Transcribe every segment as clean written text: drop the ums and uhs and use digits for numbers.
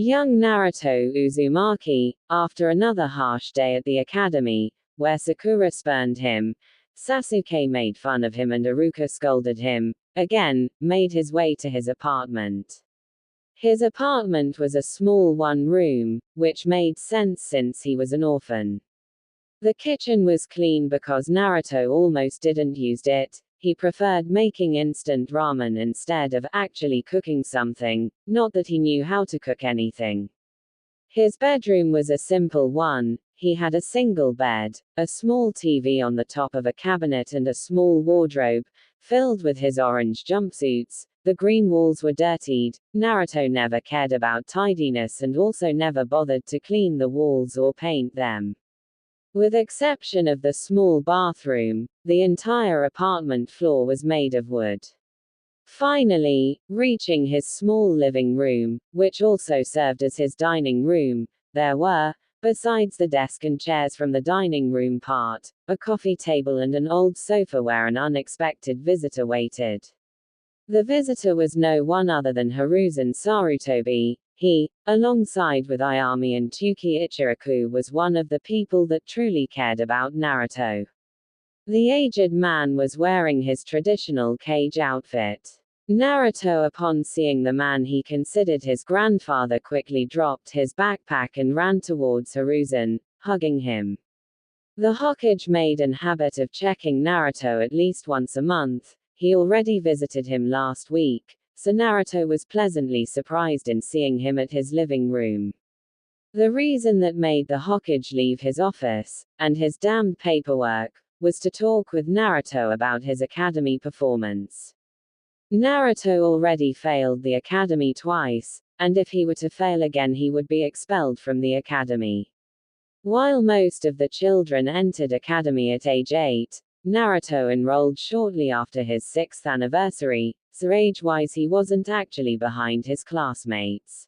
Young Naruto Uzumaki, after another harsh day at the academy, where Sakura spurned him, Sasuke made fun of him and Iruka scolded him, again, made his way to his apartment. His apartment was a small one-room, which made sense since he was an orphan. The kitchen was clean because Naruto almost didn't use it. He preferred making instant ramen instead of actually cooking something, not that he knew how to cook anything. His bedroom was a simple one. He had a single bed, a small TV on the top of a cabinet and a small wardrobe, filled with his orange jumpsuits. The green walls were dirtied. Naruto never cared about tidiness and also never bothered to clean the walls or paint them. With exception of the small bathroom, the entire apartment floor was made of wood. Finally, reaching his small living room, which also served as his dining room, there were, besides the desk and chairs from the dining room part, a coffee table and an old sofa where an unexpected visitor waited. The visitor was no one other than Hiruzen Sarutobi. He, alongside with Ayami and Tuki Ichiraku, was one of the people that truly cared about Naruto. The aged man was wearing his traditional cage outfit. Naruto, upon seeing the man he considered his grandfather, quickly dropped his backpack and ran towards Hiruzen, hugging him. The Hokage made an habit of checking Naruto at least once a month. He already visited him last week, so Naruto was pleasantly surprised in seeing him at his living room. The reason that made the Hokage leave his office, and his damned paperwork, was to talk with Naruto about his academy performance. Naruto already failed the academy twice, and if he were to fail again he would be expelled from the academy. While most of the children entered academy at age 8, Naruto enrolled shortly after his 6th anniversary, so age-wise he wasn't actually behind his classmates.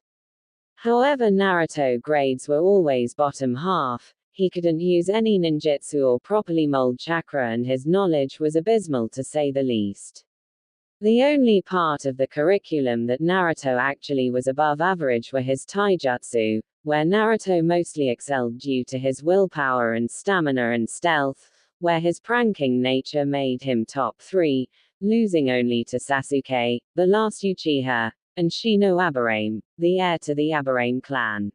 However, Naruto grades were always bottom half. He couldn't use any ninjutsu or properly mold chakra and his knowledge was abysmal to say the least. The only part of the curriculum that Naruto actually was above average were his taijutsu, where Naruto mostly excelled due to his willpower and stamina, and stealth, where his pranking nature made him top 3, losing only to Sasuke, the last Uchiha, and Shinobi, the heir to the Aburame clan.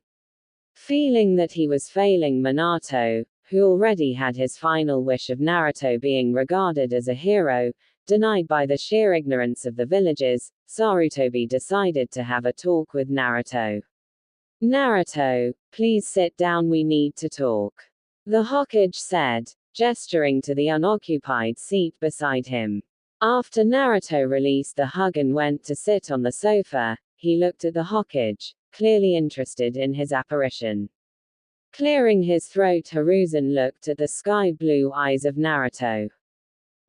Feeling that he was failing Minato, who already had his final wish of Naruto being regarded as a hero, denied by the sheer ignorance of the villagers, Sarutobi decided to have a talk with Naruto. Naruto, please sit down, we need to talk. The Hokage said, gesturing to the unoccupied seat beside him. After Naruto released the hug and went to sit on the sofa, he looked at the Hokage, clearly interested in his apparition. Clearing his throat, Hiruzen looked at the sky-blue eyes of Naruto.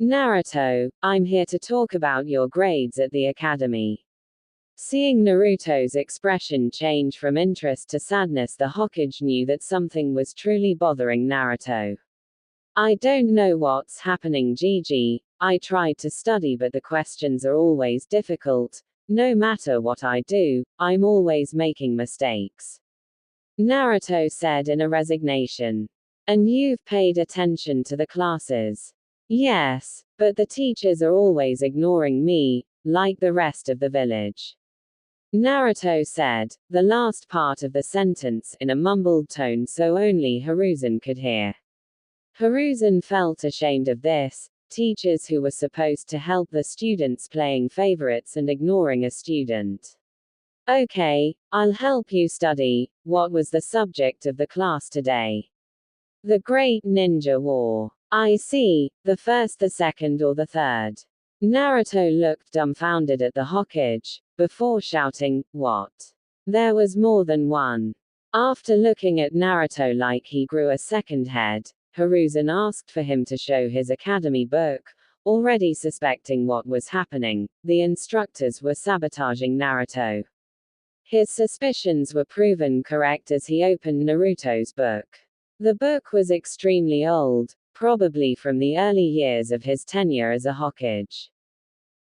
Naruto, I'm here to talk about your grades at the academy. Seeing Naruto's expression change from interest to sadness, the Hokage knew that something was truly bothering Naruto. I don't know what's happening, Gigi. I tried to study but the questions are always difficult. No matter what I do, I'm always making mistakes. Naruto said in a resignation. And you've paid attention to the classes? Yes, but the teachers are always ignoring me, like the rest of the village. Naruto said, the last part of the sentence in a mumbled tone so only Hiruzen could hear. Hiruzen felt ashamed of this. Teachers who were supposed to help the students playing favorites and ignoring a student. Okay, I'll help you study. What was the subject of the class today? The Great Ninja War. I see, the first, the second, or the third. Naruto looked dumbfounded at the Hokage, before shouting, what? There was more than one. After looking at Naruto like he grew a second head, Hiruzen asked for him to show his academy book. Already suspecting what was happening, the instructors were sabotaging Naruto. His suspicions were proven correct as he opened Naruto's book. The book was extremely old, probably from the early years of his tenure as a Hokage.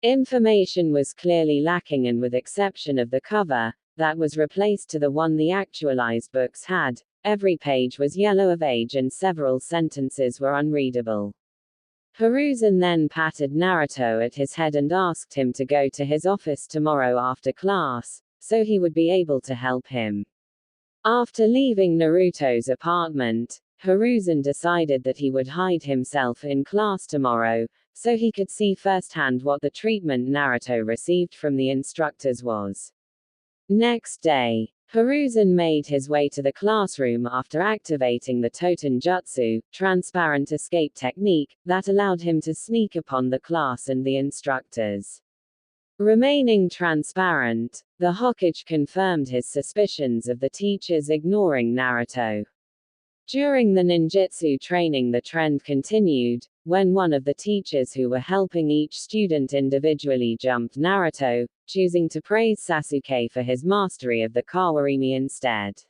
Information was clearly lacking and with exception of the cover, that was replaced to the one the actualized books had. Every page was yellow of age and several sentences were unreadable. Hiruzen then patted Naruto at his head and asked him to go to his office tomorrow after class, so he would be able to help him. After leaving Naruto's apartment, Hiruzen decided that he would hide himself in class tomorrow, so he could see firsthand what the treatment Naruto received from the instructors was. Next day, Hiruzen made his way to the classroom after activating the Toten Jutsu, transparent escape technique, that allowed him to sneak upon the class and the instructors. Remaining transparent, the Hokage confirmed his suspicions of the teachers ignoring Naruto. During the ninjutsu training, the trend continued, when one of the teachers who were helping each student individually jumped Naruto, choosing to praise Sasuke for his mastery of the Kawarimi instead.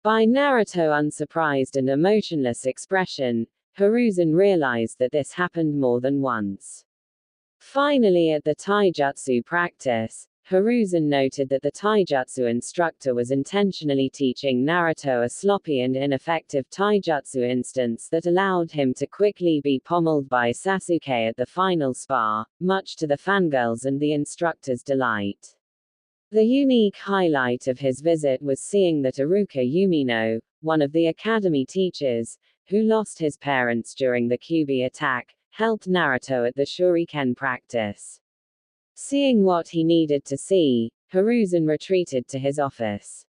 By Naruto's unsurprised and emotionless expression, Hiruzen realized that this happened more than once. Finally, at the taijutsu practice, Hiruzen noted that the taijutsu instructor was intentionally teaching Naruto a sloppy and ineffective taijutsu instance that allowed him to quickly be pommeled by Sasuke at the final spar, much to the fangirls and the instructor's delight. The unique highlight of his visit was seeing that Iruka Umino, one of the academy teachers, who lost his parents during the Kyuubi attack, helped Naruto at the shuriken practice. Seeing what he needed to see, Hiruzen retreated to his office.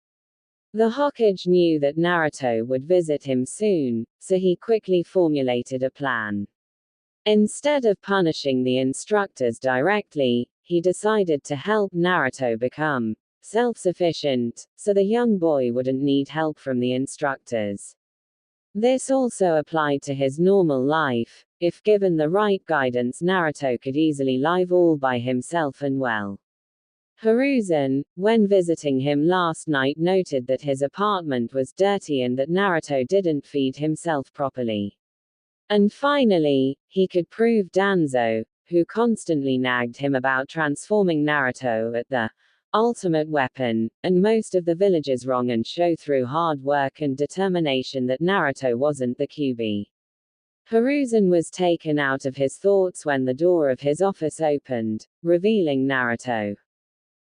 The Hokage knew that Naruto would visit him soon, so he quickly formulated a plan. Instead of punishing the instructors directly, he decided to help Naruto become self-sufficient, so the young boy wouldn't need help from the instructors. This also applied to his normal life. If given the right guidance, Naruto could easily live all by himself and well. Hiruzen, when visiting him last night, noted that his apartment was dirty and that Naruto didn't feed himself properly. And finally, he could prove Danzo, who constantly nagged him about transforming Naruto at the ultimate weapon, and most of the villagers wrong, and show through hard work and determination that Naruto wasn't the Kyuubi. Hiruzen was taken out of his thoughts when the door of his office opened, revealing Naruto.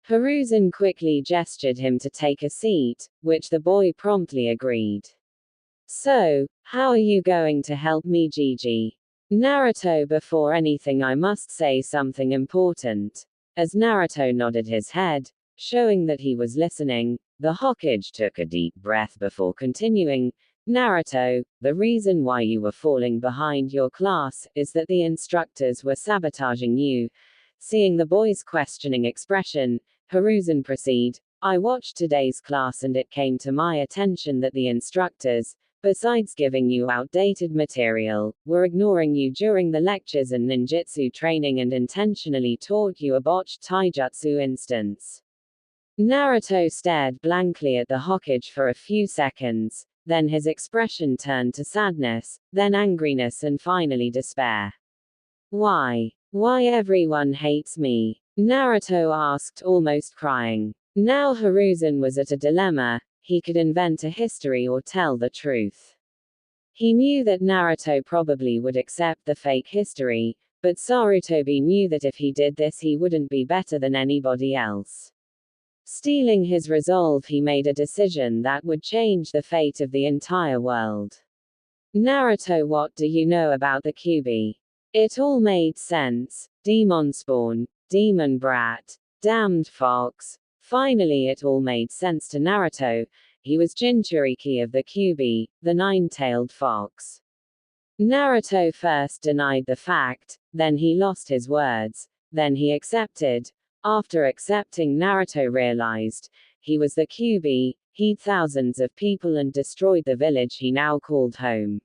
Hiruzen quickly gestured him to take a seat, which the boy promptly agreed. So, how are you going to help me, Gigi? Naruto, before anything I must say something important. As Naruto nodded his head, showing that he was listening, the Hokage took a deep breath before continuing. Naruto, the reason why you were falling behind your class is that the instructors were sabotaging you. Seeing the boy's questioning expression, Hiruzen proceeded, I watched today's class and it came to my attention that the instructors, besides giving you outdated material, were ignoring you during the lectures and ninjutsu training and intentionally taught you a botched taijutsu instance. Naruto stared blankly at the Hokage for a few seconds, then his expression turned to sadness, then angriness, and finally despair. Why? Why everyone hates me? Naruto asked, almost crying. Now Hiruzen was at a dilemma. He could invent a history or tell the truth. He knew that Naruto probably would accept the fake history, but Sarutobi knew that if he did this he wouldn't be better than anybody else. Steeling his resolve, he made a decision that would change the fate of the entire world. Naruto, what do you know about the Kyuubi? It all made sense. Demon spawn, demon brat, damned fox. Finally it all made sense to Naruto. He was Jinchuriki of the Kyuubi, the nine-tailed fox. Naruto first denied the fact, then he lost his words, then he accepted. After accepting, Naruto realized he was the Kyuubi. He'd thousands of people and destroyed the village he now called home.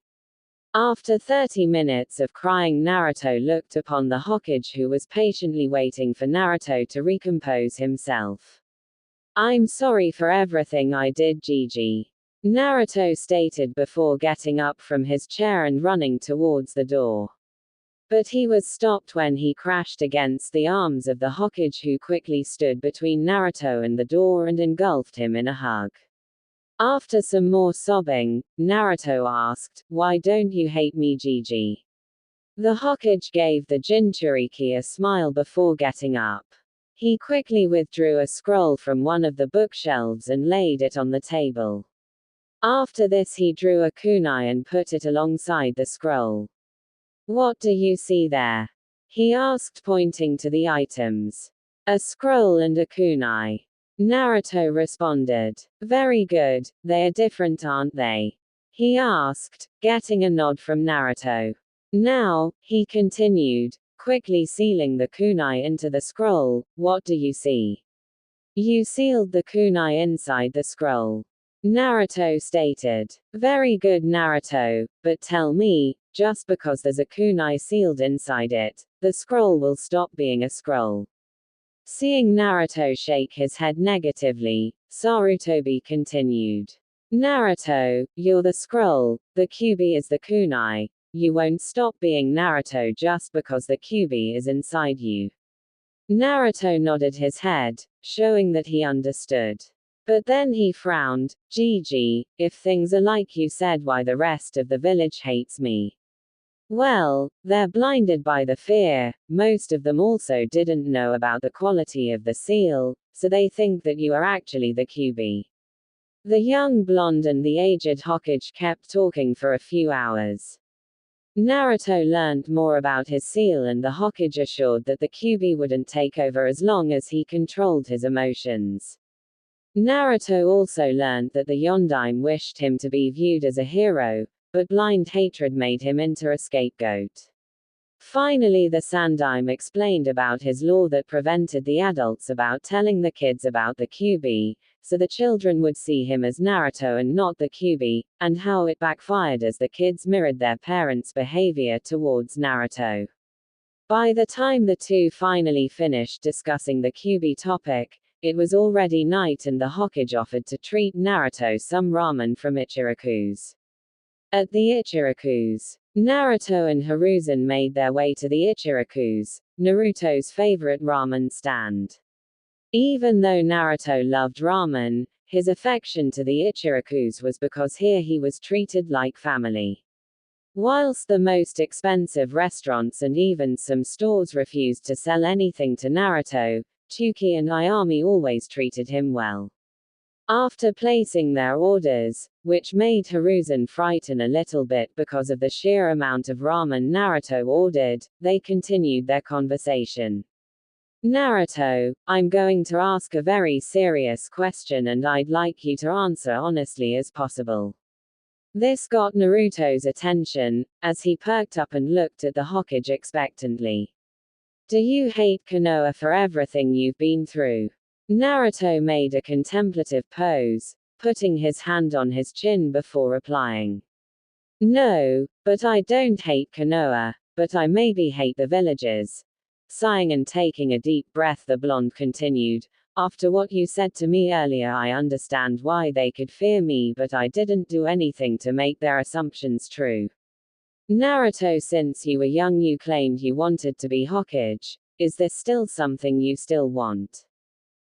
After 30 minutes of crying, Naruto looked upon the Hokage, who was patiently waiting for Naruto to recompose himself. I'm sorry for everything I did, Gigi. Naruto stated before getting up from his chair and running towards the door. But he was stopped when he crashed against the arms of the Hokage, who quickly stood between Naruto and the door and engulfed him in a hug. After some more sobbing, Naruto asked, "Why don't you hate me, Gigi?" The Hokage gave the Jinchuriki a smile before getting up. He quickly withdrew a scroll from one of the bookshelves and laid it on the table. After this he drew a kunai and put it alongside the scroll. "What do you see there?" he asked, pointing to the items. "A scroll and a kunai." Naruto responded. "Very good, they are different, aren't they?" he asked, getting a nod from Naruto. "Now," he continued, quickly sealing the kunai into the scroll, "what do you see?" "You sealed the kunai inside the scroll," Naruto stated. "Very good, Naruto, but tell me, just because there's a kunai sealed inside it, the scroll will stop being a scroll?" Seeing Naruto shake his head negatively, Sarutobi continued. "Naruto, you're the scroll, the Kyuubi is the kunai. You won't stop being Naruto just because the Kyuubi is inside you." Naruto nodded his head, showing that he understood. But then he frowned. "Gigi, if things are like you said, why the rest of the village hates me?" "Well, they're blinded by the fear. Most of them also didn't know about the quality of the seal, so they think that you are actually the Kyuubi." The young blonde and the aged Hokage kept talking for a few hours. Naruto learned more about his seal, and the Hokage assured that the Kyuubi wouldn't take over as long as he controlled his emotions. Naruto also learned that the Yondaime wished him to be viewed as a hero, but blind hatred made him into a scapegoat. Finally, the Sandaime explained about his law that prevented the adults about telling the kids about the Kyuubi, so the children would see him as Naruto and not the Kyuubi, and how it backfired as the kids mirrored their parents' behavior towards Naruto. By the time the two finally finished discussing the Kyuubi topic, it was already night, and the Hokage offered to treat Naruto some ramen from Ichiraku's. At the Ichiraku's, Naruto and Hiruzen made their way to the Ichiraku's, Naruto's favorite ramen stand. Even though Naruto loved ramen, his affection to the Ichiraku's was because here he was treated like family. Whilst the most expensive restaurants and even some stores refused to sell anything to Naruto, Chuki and Ayami always treated him well. After placing their orders, which made Hiruzen frighten a little bit because of the sheer amount of ramen Naruto ordered, they continued their conversation. "Naruto, I'm going to ask a very serious question, and I'd like you to answer honestly as possible." This got Naruto's attention, as he perked up and looked at the Hokage expectantly. "Do you hate Konoha for everything you've been through?" Naruto made a contemplative pose, putting his hand on his chin before replying. "No, but I don't hate Konoha, but I maybe hate the villagers." Sighing and taking a deep breath, the blonde continued, "After what you said to me earlier, I understand why they could fear me, but I didn't do anything to make their assumptions true. Naruto, since you were young you claimed you wanted to be Hokage. Is this still something you still want?"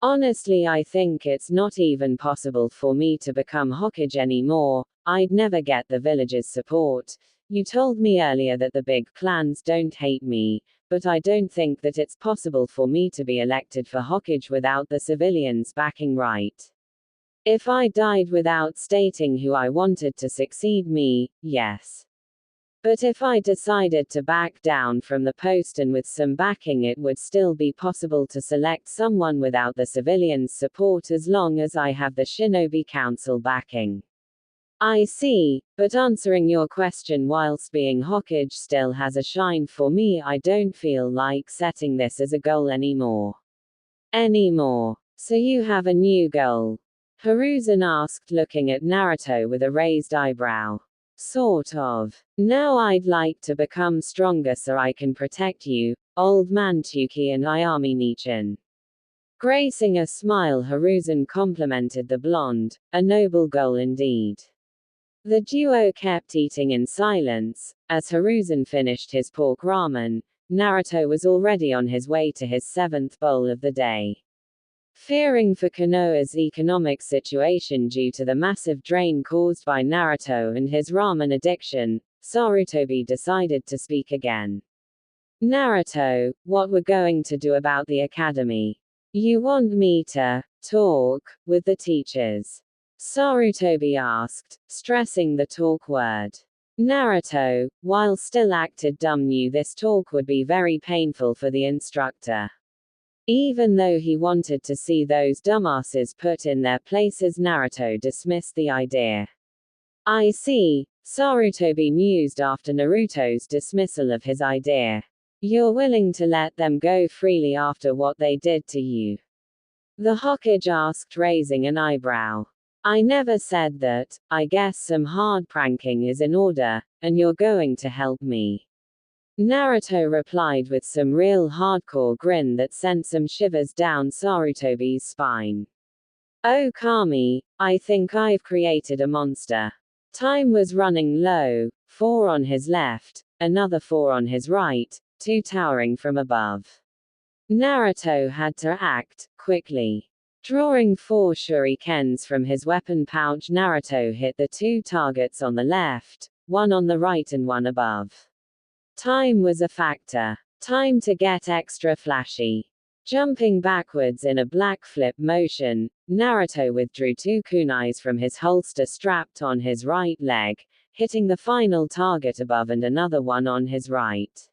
"Honestly, I think it's not even possible for me to become Hokage anymore. I'd never get the village's support. You told me earlier that the big clans don't hate me, but I don't think that it's possible for me to be elected for Hokage without the civilians backing right. If I died without stating who I wanted to succeed me, yes. But if I decided to back down from the post and with some backing, it would still be possible to select someone without the civilians' support as long as I have the Shinobi Council backing." "I see, but answering your question, whilst being Hokage still has a shine for me, I don't feel like setting this as a goal anymore." So you have a new goal?" Hiruzen asked, looking at Naruto with a raised eyebrow. "Sort of. Now I'd like to become stronger so I can protect you, old man Chuki and Ayami Nichin." Gracing a smile, Hiruzen complimented the blonde. "A noble goal indeed." The duo kept eating in silence, As Hiruzen finished his pork ramen, Naruto was already on his way to his 7th bowl of the day. Fearing for Konoha's economic situation due to the massive drain caused by Naruto and his ramen addiction, Sarutobi decided to speak again. Naruto, what we're going to do about the academy? You want me to talk with the teachers? Sarutobi asked, stressing the talk word. Naruto, while still acted dumb, knew this talk would be very painful for the instructor. Even though he wanted to see those dumbasses put in their places, Naruto dismissed the idea. I see, Sarutobi mused after Naruto's dismissal of his idea. You're willing to let them go freely after what they did to you? The Hokage asked, raising an eyebrow. I never said that. I guess some hard pranking is in order, and you're going to help me. Naruto replied with some real hardcore grin that sent some shivers down Sarutobi's spine. Oh Kami, I think I've created a monster. Time was running low, 4 on his left, another 4 on his right, 2 towering from above. Naruto had to act quickly. Drawing 4 shurikens from his weapon pouch, Naruto hit the 2 targets on the left, 1 on the right and 1 above. Time was a factor. Time to get extra flashy. Jumping backwards in a black flip motion, Naruto withdrew 2 kunais from his holster strapped on his right leg, hitting the final target above and another one on his right.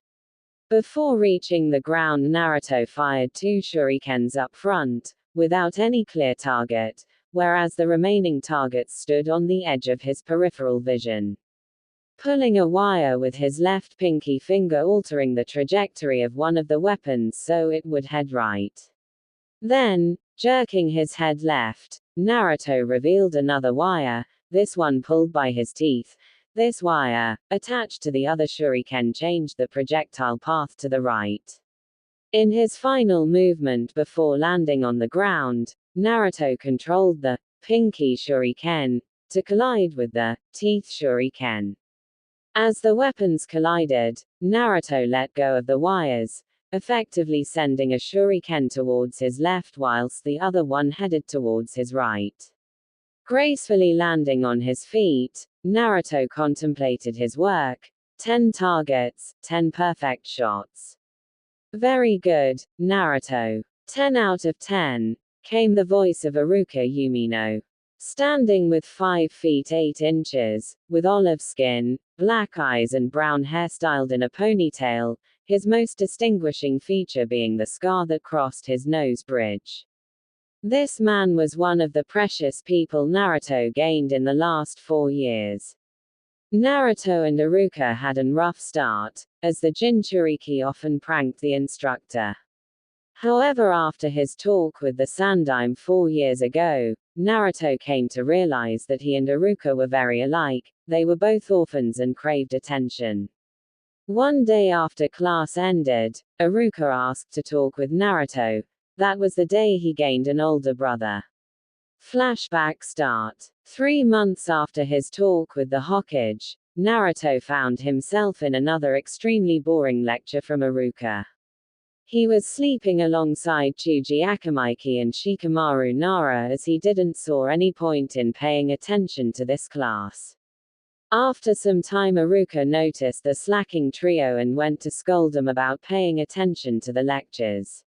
Before reaching the ground, Naruto fired 2 shurikens up front, without any clear target, whereas the remaining targets stood on the edge of his peripheral vision. Pulling a wire with his left pinky finger, altering the trajectory of one of the weapons so it would head right. Then, jerking his head left, Naruto revealed another wire, this one pulled by his teeth. This wire, attached to the other shuriken, changed the projectile path to the right. In his final movement before landing on the ground, Naruto controlled the pinky shuriken to collide with the teeth shuriken. As the weapons collided, Naruto let go of the wires, effectively sending a shuriken towards his left whilst the other one headed towards his right. Gracefully landing on his feet, Naruto contemplated his work. 10 targets, 10 perfect shots. Very good, Naruto. 10 out of 10, came the voice of Iruka Yumino. Standing with 5 feet 8 inches, with olive skin, black eyes and brown hair styled in a ponytail, his most distinguishing feature being the scar that crossed his nose bridge. This man was one of the precious people Naruto gained in the last 4 years. Naruto and Iruka had a rough start, as the Jinchuriki often pranked the instructor. However, after his talk with the Sandaime 4 years ago, Naruto came to realize that he and Iruka were very alike. They were both orphans and craved attention. One day after class ended, Iruka asked to talk with Naruto. That was the day he gained an older brother. Flashback start. 3 months after his talk with the Hokage, Naruto found himself in another extremely boring lecture from Iruka. He was sleeping alongside Chuji Akamaiki and Shikamaru Nara as he didn't saw any point in paying attention to this class. After some time, Iruka noticed the slacking trio and went to scold them about paying attention to the lectures.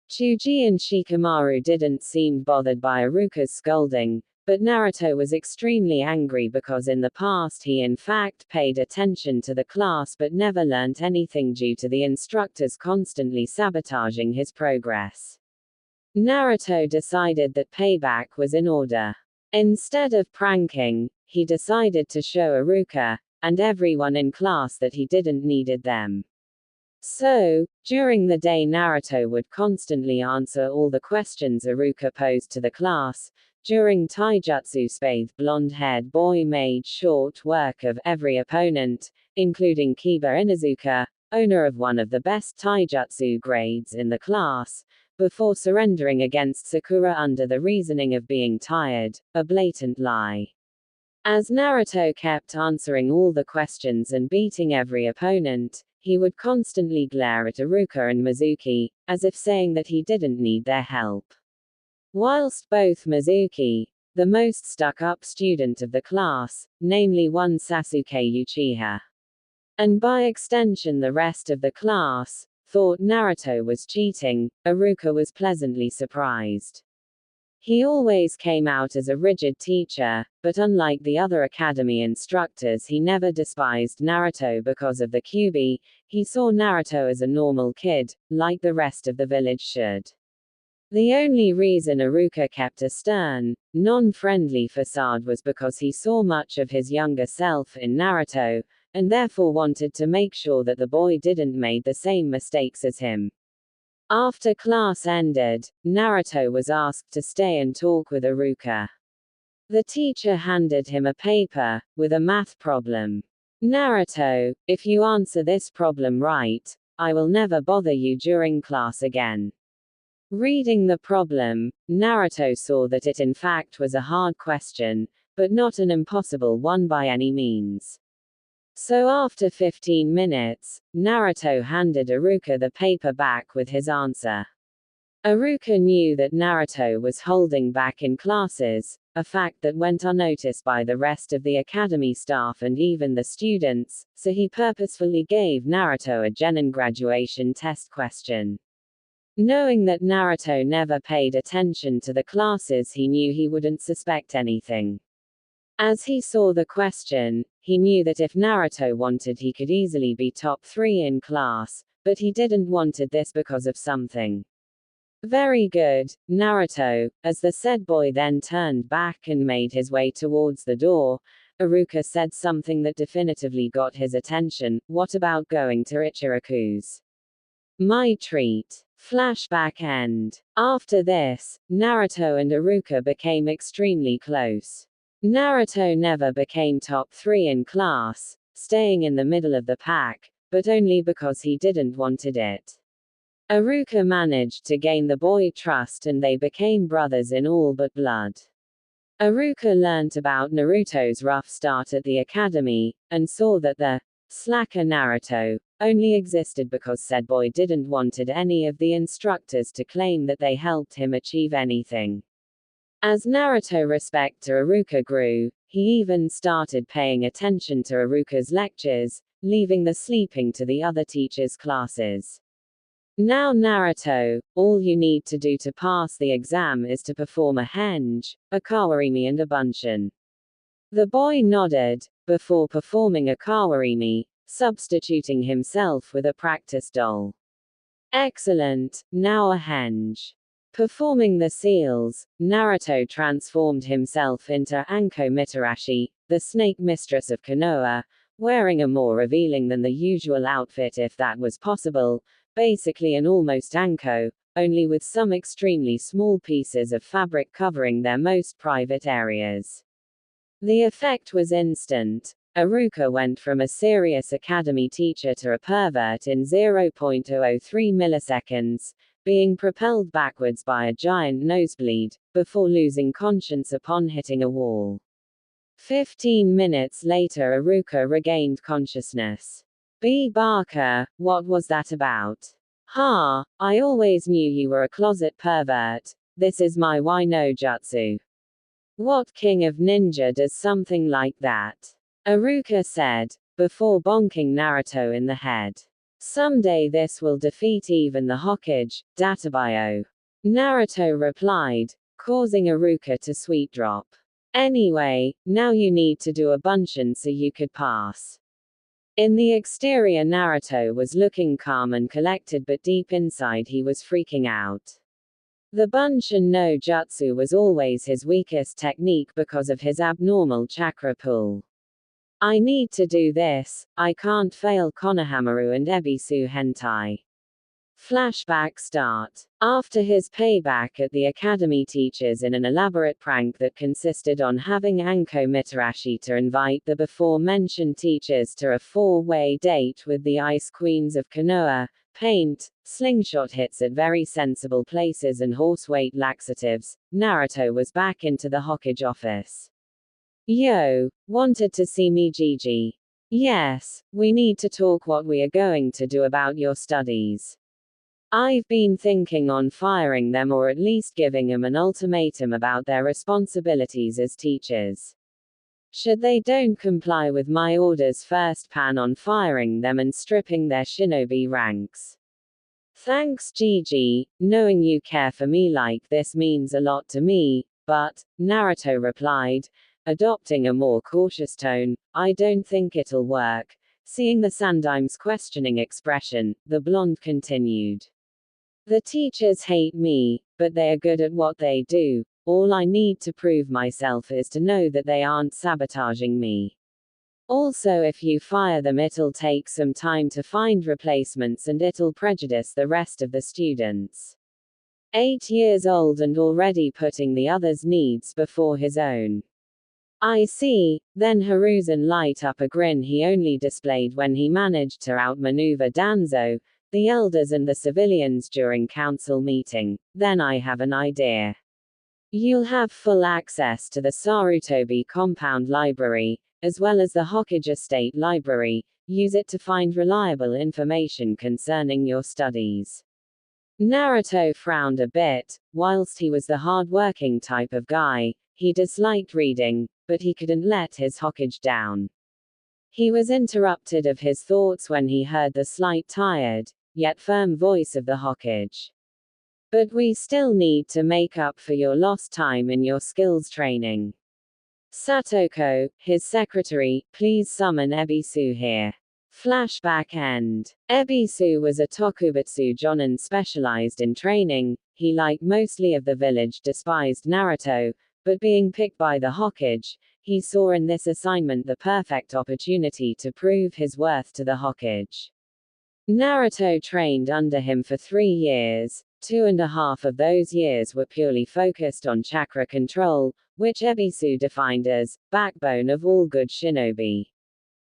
Chuji and Shikamaru didn't seem bothered by Iruka's scolding, but Naruto was extremely angry because in the past he in fact paid attention to the class but never learnt anything due to the instructors constantly sabotaging his progress. Naruto decided that payback was in order. Instead of pranking, he decided to show Iruka and everyone in class that he didn't needed them. So, during the day, Naruto would constantly answer all the questions Iruka posed to the class. During taijutsu, Spathe blonde-haired boy made short work of every opponent, including Kiba Inuzuka, owner of one of the best taijutsu grades in the class, before surrendering against Sakura under the reasoning of being tired, a blatant lie. As Naruto kept answering all the questions and beating every opponent, he would constantly glare at Iruka and Mizuki, as if saying that he didn't need their help. Whilst both Mizuki, the most stuck-up student of the class, namely one Sasuke Uchiha, and by extension the rest of the class, thought Naruto was cheating, Iruka was pleasantly surprised. He always came out as a rigid teacher, but unlike the other academy instructors, he never despised Naruto because of the Kyuubi. He saw Naruto as a normal kid, like the rest of the village should. The only reason Iruka kept a stern, non-friendly facade was because he saw much of his younger self in Naruto, and therefore wanted to make sure that the boy didn't make the same mistakes as him. After class ended, Naruto was asked to stay and talk with Iruka. The teacher handed him a paper, with a math problem. Naruto, if you answer this problem right, I will never bother you during class again. Reading the problem, Naruto saw that it in fact was a hard question, but not an impossible one by any means. So after 15 minutes, Naruto handed Iruka the paper back with his answer. Iruka knew that Naruto was holding back in classes, a fact that went unnoticed by the rest of the academy staff and even the students, so he purposefully gave Naruto a genin graduation test question. Knowing that Naruto never paid attention to the classes, he knew he wouldn't suspect anything. As he saw the question, he knew that if Naruto wanted he could easily be top 3 in class, but he didn't wanted this because of something. Very good, Naruto. As the said boy then turned back and made his way towards the door, Iruka said something that definitively got his attention. What about going to Ichiraku's? My treat. Flashback end. After this, Naruto and Iruka became extremely close. Naruto never became top 3 in class, staying in the middle of the pack, but only because he didn't wanted it. Iruka managed to gain the boy's trust and they became brothers in all but blood. Iruka learnt about Naruto's rough start at the academy, and saw that the slacker Naruto only existed because said boy didn't wanted any of the instructors to claim that they helped him achieve anything. As Naruto's respect to Iruka grew, he even started paying attention to Iruka's lectures, leaving the sleeping to the other teachers' classes. Now Naruto, all you need to do to pass the exam is to perform a henge, a kawarimi and a bunshin. The boy nodded, before performing a kawarimi, substituting himself with a practice doll. Excellent, now a henge. Performing the seals, Naruto transformed himself into Anko Mitarashi, the snake mistress of Konoha, wearing a more revealing than the usual outfit if that was possible, basically an almost Anko, only with some extremely small pieces of fabric covering their most private areas. The effect was instant. Iruka went from a serious academy teacher to a pervert in 0.003 milliseconds, being propelled backwards by a giant nosebleed, before losing conscience upon hitting a wall. 15 minutes later Iruka regained consciousness. B. Barker, what was that about? Ha, I always knew you were a closet pervert. This is my why no jutsu. What king of ninja does something like that? Iruka said, before bonking Naruto in the head. Someday this will defeat even the Hokage, Databio. Naruto replied, causing Iruka to sweet drop. Anyway, now you need to do a bunshin so you could pass. In the exterior Naruto was looking calm and collected, but deep inside he was freaking out. The bunshin no jutsu was always his weakest technique because of his abnormal chakra pool. I need to do this, I can't fail Konohamaru and Ebisu hentai. Flashback start. After his payback at the academy teachers in an elaborate prank that consisted on having Anko Mitarashi to invite the before-mentioned teachers to a 4-way date with the Ice Queens of Konoha, paint, slingshot hits at very sensible places and horse weight laxatives, Naruto was back into the Hokage office. Yo, wanted to see me Gigi? Yes, we need to talk what we are going to do about your studies. I've been thinking on firing them or at least giving them an ultimatum about their responsibilities as teachers. Should they don't comply with my orders, first plan on firing them and stripping their shinobi ranks. Thanks Gigi, knowing you care for me like this means a lot to me, but, Naruto replied, adopting a more cautious tone, I don't think it'll work. Seeing the Sandaim's questioning expression, the blonde continued. The teachers hate me, but they are good at what they do. All I need to prove myself is to know that they aren't sabotaging me. Also, if you fire them, it'll take some time to find replacements and it'll prejudice the rest of the students. 8 years old and already putting the others' needs before his own. I see. Then Hiruzen light up a grin he only displayed when he managed to outmaneuver Danzo, the elders and the civilians during council meeting. Then I have an idea. You'll have full access to the Sarutobi compound library, as well as the Hokage Estate library. Use it to find reliable information concerning your studies. Naruto frowned a bit. Whilst he was the hard-working type of guy, he disliked reading, but he couldn't let his Hokage down. He was interrupted of his thoughts when he heard the slight tired, yet firm voice of the Hokage. But we still need to make up for your lost time in your skills training. Satoko, his secretary, please summon Ebisu here. Flashback end. Ebisu was a Tokubutsu Jonin specialized in training. He, like mostly of the village, despised Naruto, but being picked by the Hokage, he saw in this assignment the perfect opportunity to prove his worth to the Hokage. Naruto trained under him for 3 years. 2.5 of those years were purely focused on chakra control, which Ebisu defined as backbone of all good shinobi.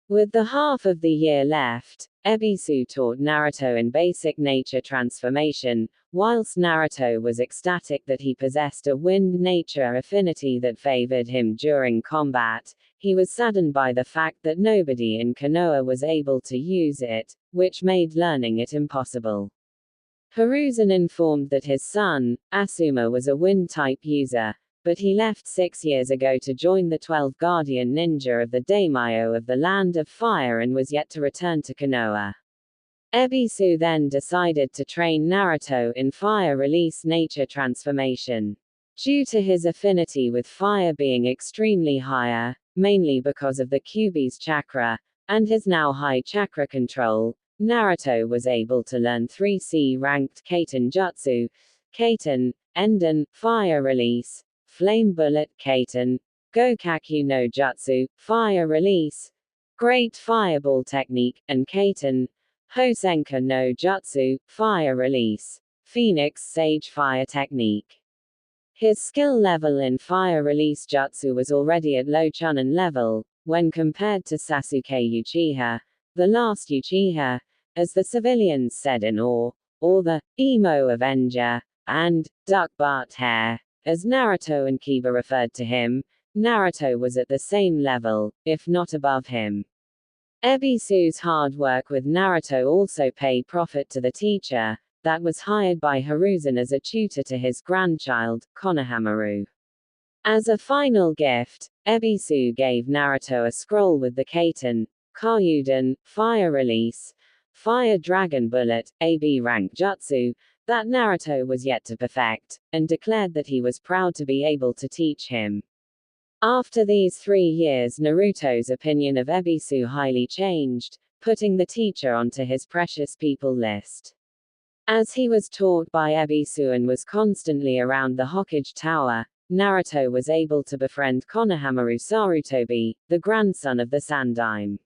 With the half of the year left, Ebisu taught Naruto in basic nature transformation. Whilst Naruto was ecstatic that he possessed a wind nature affinity that favored him during combat, he was saddened by the fact that nobody in Konoha was able to use it, which made learning it impossible. Hiruzen informed that his son, Asuma, was a wind-type user, but he left 6 years ago to join the 12 Guardian Ninja of the Daimyo of the Land of Fire and was yet to return to Konoha. Ebisu then decided to train Naruto in fire release nature transformation. Due to his affinity with fire being extremely higher, mainly because of the Kyuubi's chakra, and his now high chakra control, Naruto was able to learn 3C ranked Kaiten Jutsu, Kaiten, Enden, Fire Release, Flame Bullet, Kaiten, Gokaku no Jutsu, Fire Release, Great Fireball Technique, and Kaiten, Hosenka no Jutsu, Fire Release, Phoenix Sage Fire Technique. His skill level in Fire Release Jutsu was already at low Chunin level, when compared to Sasuke Uchiha, the last Uchiha, as the civilians said in awe, or the Emo Avenger, and Duck Butt Hair, as Naruto and Kiba referred to him. Naruto was at the same level, if not above him. Ebisu's hard work with Naruto also paid profit to the teacher, that was hired by Hiruzen as a tutor to his grandchild, Konohamaru. As a final gift, Ebisu gave Naruto a scroll with the Kaiten, Karyudan, Fire Release, Fire Dragon Bullet, AB rank Jutsu, that Naruto was yet to perfect, and declared that he was proud to be able to teach him. After these 3 years, Naruto's opinion of Ebisu highly changed, putting the teacher onto his precious people list. As he was taught by Ebisu and was constantly around the Hokage Tower, Naruto was able to befriend Konohamaru Sarutobi, the grandson of the Sandaime.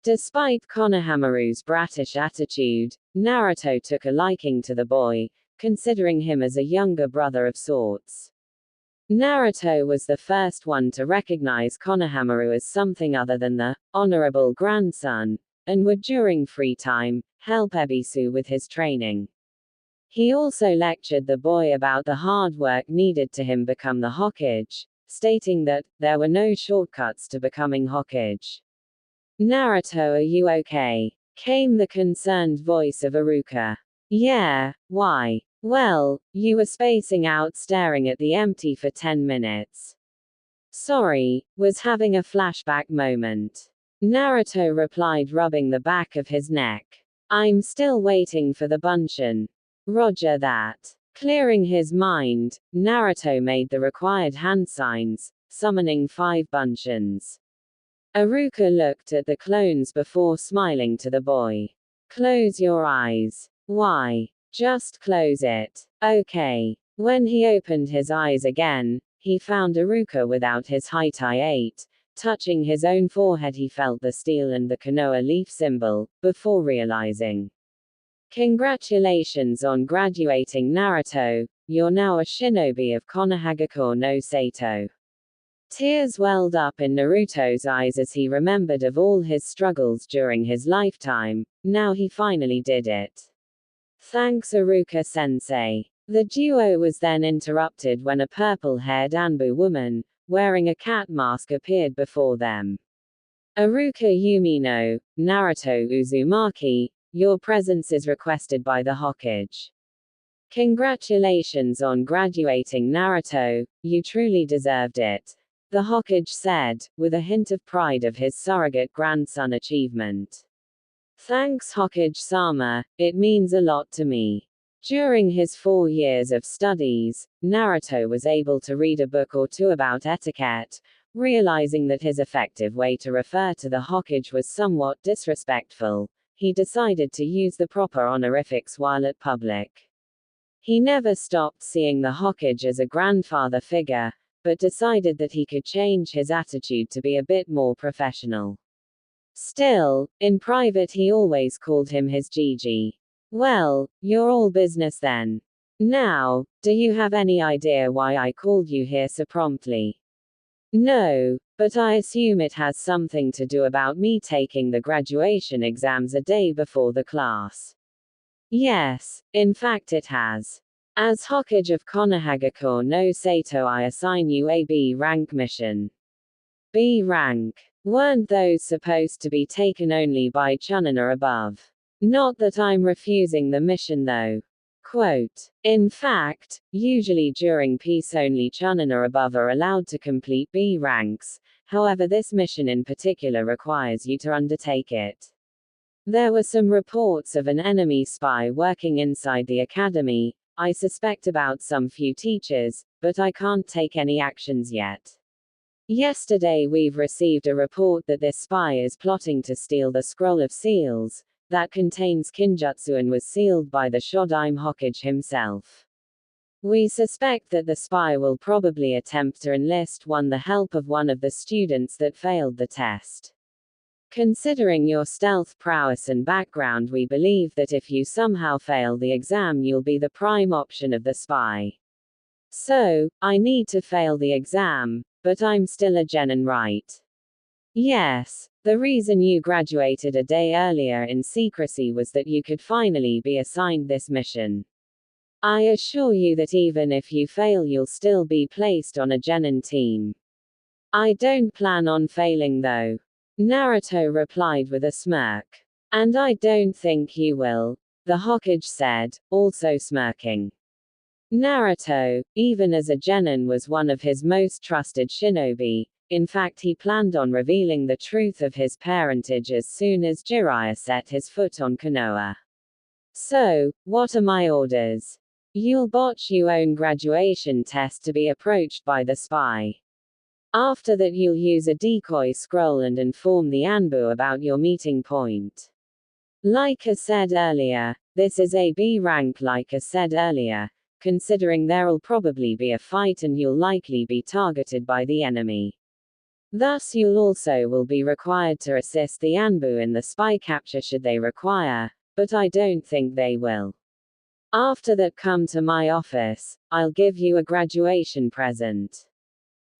Despite Konohamaru's bratish attitude, Naruto took a liking to the boy, considering him as a younger brother of sorts. Naruto was the first one to recognize Konohamaru as something other than the honorable grandson, and would during free time help Ebisu with his training. He also lectured the boy about the hard work needed to him become the Hokage, stating that there were no shortcuts to becoming Hokage. "Naruto, are you okay?" came the concerned voice of Iruka. "Yeah, why?" "Well, you were spacing out staring at the empty for 10 minutes. Sorry, was having a flashback moment." Naruto replied, rubbing the back of his neck. "I'm still waiting for the bunshin." "Roger that." Clearing his mind, Naruto made the required hand signs, summoning 5 bunshins. Iruka looked at the clones before smiling to the boy. "Close your eyes." "Why?" "Just close it." "Okay." When he opened his eyes again, he found Iruka without his Haitai 8. Touching his own forehead, he felt the steel and the Konoha leaf symbol, before realizing. "Congratulations on graduating, Naruto. You're now a shinobi of Konohagakure no Sato." Tears welled up in Naruto's eyes as he remembered of all his struggles during his lifetime. Now he finally did it. "Thanks, Iruka-sensei." The duo was then interrupted when a purple-haired Anbu woman, wearing a cat mask, appeared before them. "Iruka Yumino, Naruto Uzumaki, your presence is requested by the Hokage." "Congratulations on graduating, Naruto, you truly deserved it," the Hokage said, with a hint of pride of his surrogate grandson achievement. "Thanks, Hokage-sama, it means a lot to me." During his 4 years of studies, Naruto was able to read a book or two about etiquette, realizing that his effective way to refer to the Hokage was somewhat disrespectful. He decided to use the proper honorifics while at public. He never stopped seeing the Hokage as a grandfather figure, but decided that he could change his attitude to be a bit more professional. Still, in private he always called him his Gigi. "Well, you're all business then. Now, do you have any idea why I called you here so promptly?" "No, but I assume it has something to do about me taking the graduation exams a day before the class." "Yes, in fact it has. As Hokage of Konohagakure no Sato, I assign you a B rank mission." "B rank? Weren't those supposed to be taken only by Chunin or above?" "Not that I'm refusing the mission though." Quote, "In fact, usually during peace only Chunin or above are allowed to complete B ranks, however this mission in particular requires you to undertake it. There were some reports of an enemy spy working inside the academy. I suspect about some few teachers, but I can't take any actions yet. Yesterday we've received a report that this spy is plotting to steal the Scroll of Seals, that contains Kinjutsu and was sealed by the Shodaime Hokage himself. We suspect that the spy will probably attempt to enlist the help of one of the students that failed the test. Considering your stealth prowess and background, we believe that if you somehow fail the exam, you'll be the prime option of the spy. So, I need to fail the exam, but I'm still a genin, right?" "Yes, the reason you graduated a day earlier in secrecy was that you could finally be assigned this mission. I assure you that even if you fail, you'll still be placed on a genin team." "I don't plan on failing though," Naruto replied with a smirk. "And I don't think you will," the Hokage said, also smirking. Naruto, even as a genin, was one of his most trusted shinobi. In fact, he planned on revealing the truth of his parentage as soon as Jiraiya set his foot on Konoha. "So, what are my orders?" "You'll botch your own graduation test to be approached by the spy. After that you'll use a decoy scroll and inform the Anbu about your meeting point. Like I said earlier, this is a B rank like I said earlier, considering there'll probably be a fight and you'll likely be targeted by the enemy. Thus you'll also will be required to assist the Anbu in the spy capture should they require, but I don't think they will. After that come to my office, I'll give you a graduation present."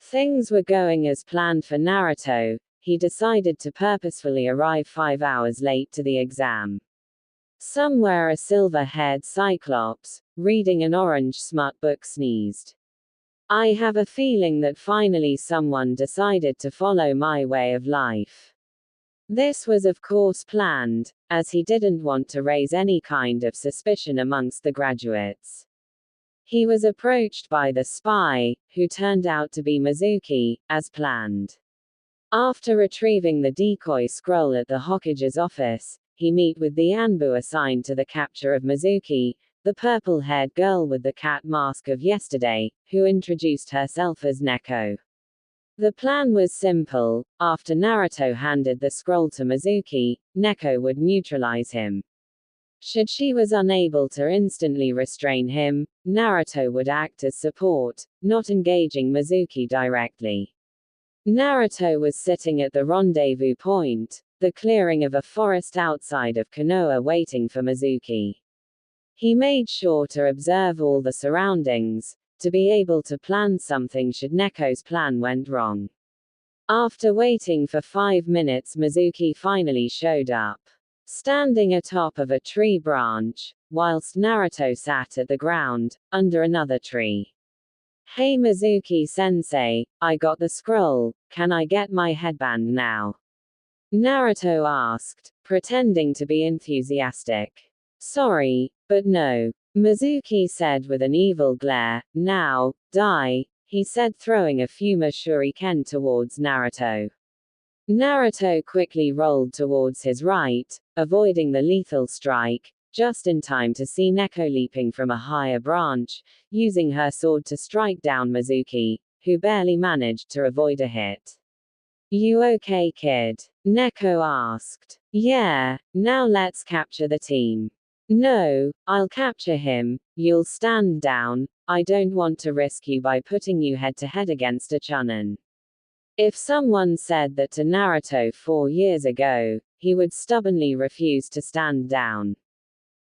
Things were going as planned for Naruto. He decided to purposefully arrive 5 hours late to the exam. Somewhere a silver-haired Cyclops, reading an orange smut book, sneezed. I have a feeling that finally someone decided to follow my way of life. This was of course planned, as he didn't want to raise any kind of suspicion amongst the graduates. He was approached by the spy, who turned out to be Mizuki, as planned. After retrieving the decoy scroll at the Hokage's office, he met with the Anbu assigned to the capture of Mizuki, the purple-haired girl with the cat mask of yesterday, who introduced herself as Neko. The plan was simple. After Naruto handed the scroll to Mizuki, Neko would neutralize him. Should she was unable to instantly restrain him, Naruto would act as support, not engaging Mizuki directly. Naruto was sitting at the rendezvous point, the clearing of a forest outside of Konoha, waiting for Mizuki. He made sure to observe all the surroundings, to be able to plan something should Neko's plan went wrong. After waiting for 5 minutes, Mizuki finally showed up. Standing atop of a tree branch, whilst Naruto sat at the ground, under another tree. "Hey Mizuki-sensei, I got the scroll, can I get my headband now?" Naruto asked, pretending to be enthusiastic. "Sorry, but no," Mizuki said with an evil glare. "Now, die," he said, throwing a Fuma shuriken towards Naruto. Naruto quickly rolled towards his right, avoiding the lethal strike, just in time to see Neko leaping from a higher branch, using her sword to strike down Mizuki, who barely managed to avoid a hit. "You okay, kid?" Neko asked. "Yeah, now let's capture the team." "No, I'll capture him, you'll stand down, I don't want to risk you by putting you head to head against a Chunin." If someone said that to Naruto 4 years ago, he would stubbornly refuse to stand down.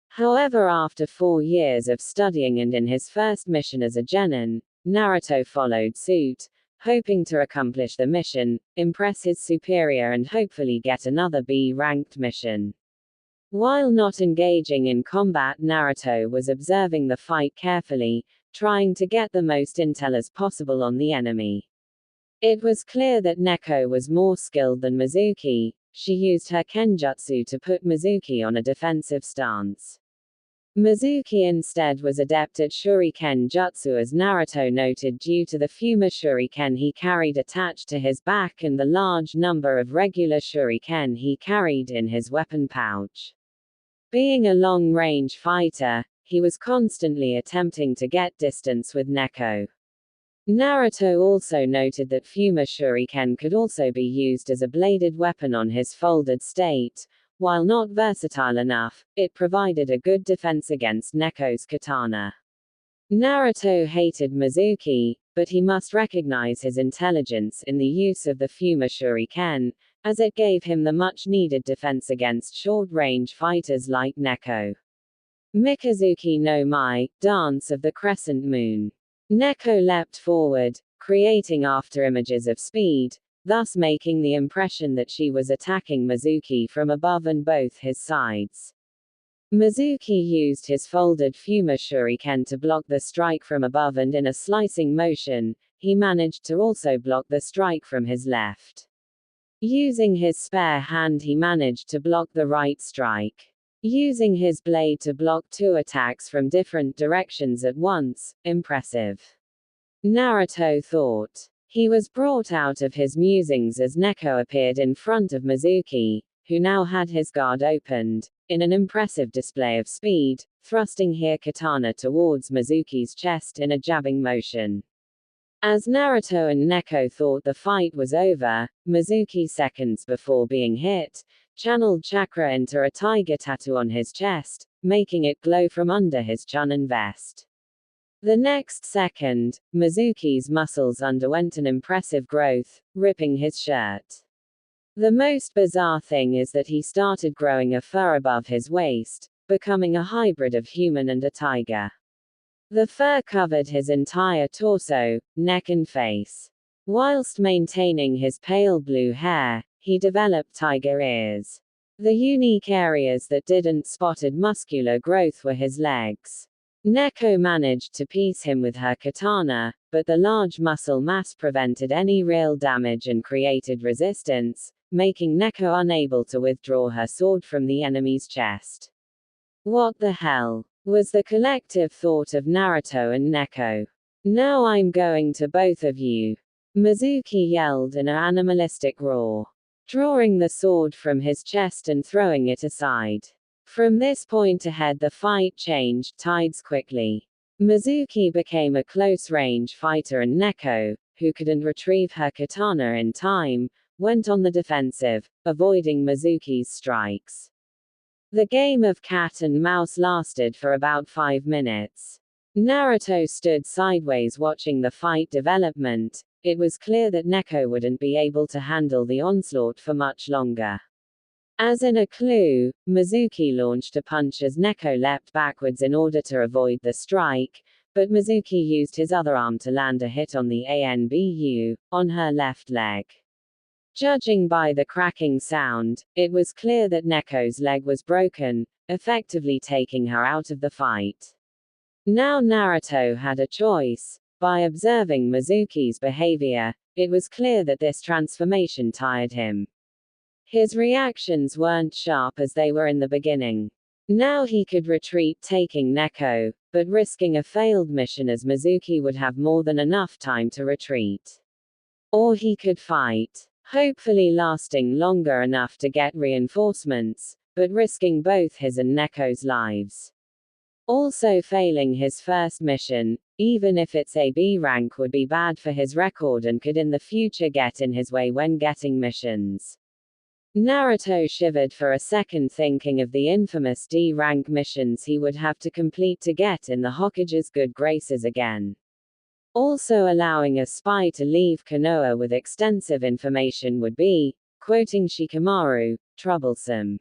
However, after 4 years of studying and in his first mission as a genin, Naruto followed suit, hoping to accomplish the mission, impress his superior and hopefully get another B-ranked mission. While not engaging in combat, Naruto was observing the fight carefully, trying to get the most intel as possible on the enemy. It was clear that Neko was more skilled than Mizuki. She used her kenjutsu to put Mizuki on a defensive stance. Mizuki instead was adept at shuriken jutsu, as Naruto noted, due to the Fuma shuriken he carried attached to his back and the large number of regular shuriken he carried in his weapon pouch. Being a long-range fighter, he was constantly attempting to get distance with Neko. Naruto also noted that Fuma shuriken could also be used as a bladed weapon on his folded state. While not versatile enough, it provided a good defense against Neko's katana. Naruto hated Mizuki, but he must recognize his intelligence in the use of the Fuma shuriken, as it gave him the much-needed defense against short-range fighters like Neko. Mikazuki no Mai, Dance of the Crescent Moon. Neko leapt forward, creating afterimages of speed, thus making the impression that she was attacking Mizuki from above and both his sides. Mizuki used his folded Fuma shuriken to block the strike from above, and in a slicing motion, he managed to also block the strike from his left. Using his spare hand, he managed to block the right strike. Using his blade to block 2 attacks from different directions at once, impressive. Naruto thought. He was brought out of his musings as Neko appeared in front of Mizuki, who now had his guard opened, in an impressive display of speed, thrusting her katana towards Mizuki's chest in a jabbing motion. As Naruto and Neko thought the fight was over, Mizuki, seconds before being hit, channeled chakra into a tiger tattoo on his chest, making it glow from under his Chunin vest. The next second, Mizuki's muscles underwent an impressive growth, ripping his shirt. The most bizarre thing is that he started growing a fur above his waist, becoming a hybrid of human and a tiger. The fur covered his entire torso, neck and face. Whilst maintaining his pale blue hair, he developed tiger ears. The unique areas that didn't spotted muscular growth were his legs. Neko managed to piece him with her katana, but the large muscle mass prevented any real damage and created resistance, making Neko unable to withdraw her sword from the enemy's chest. What the hell? Was the collective thought of Naruto and Neko. Now I'm going to both of you. Mizuki yelled in an animalistic roar, drawing the sword from his chest and throwing it aside. From this point ahead the fight changed tides quickly. Mizuki became a close-range fighter and Neko, who couldn't retrieve her katana in time, went on the defensive, avoiding Mizuki's strikes. The game of cat and mouse lasted for about 5 minutes. Naruto stood sideways watching the fight development. It was clear that Neko wouldn't be able to handle the onslaught for much longer. As in a clue, Mizuki launched a punch as Neko leapt backwards in order to avoid the strike, but Mizuki used his other arm to land a hit on the Anbu, on her left leg. Judging by the cracking sound, it was clear that Neko's leg was broken, effectively taking her out of the fight. Now Naruto had a choice. By observing Mizuki's behavior, it was clear that this transformation tired him. His reactions weren't sharp as they were in the beginning. Now he could retreat taking Neko, but risking a failed mission as Mizuki would have more than enough time to retreat. Or he could fight, hopefully lasting longer enough to get reinforcements, but risking both his and Neko's lives. Also failing his first mission, even if it's a B rank, would be bad for his record and could in the future get in his way when getting missions. Naruto shivered for a second thinking of the infamous D rank missions he would have to complete to get in the Hokage's good graces again. Also allowing a spy to leave Konoha with extensive information would be, quoting Shikamaru, troublesome.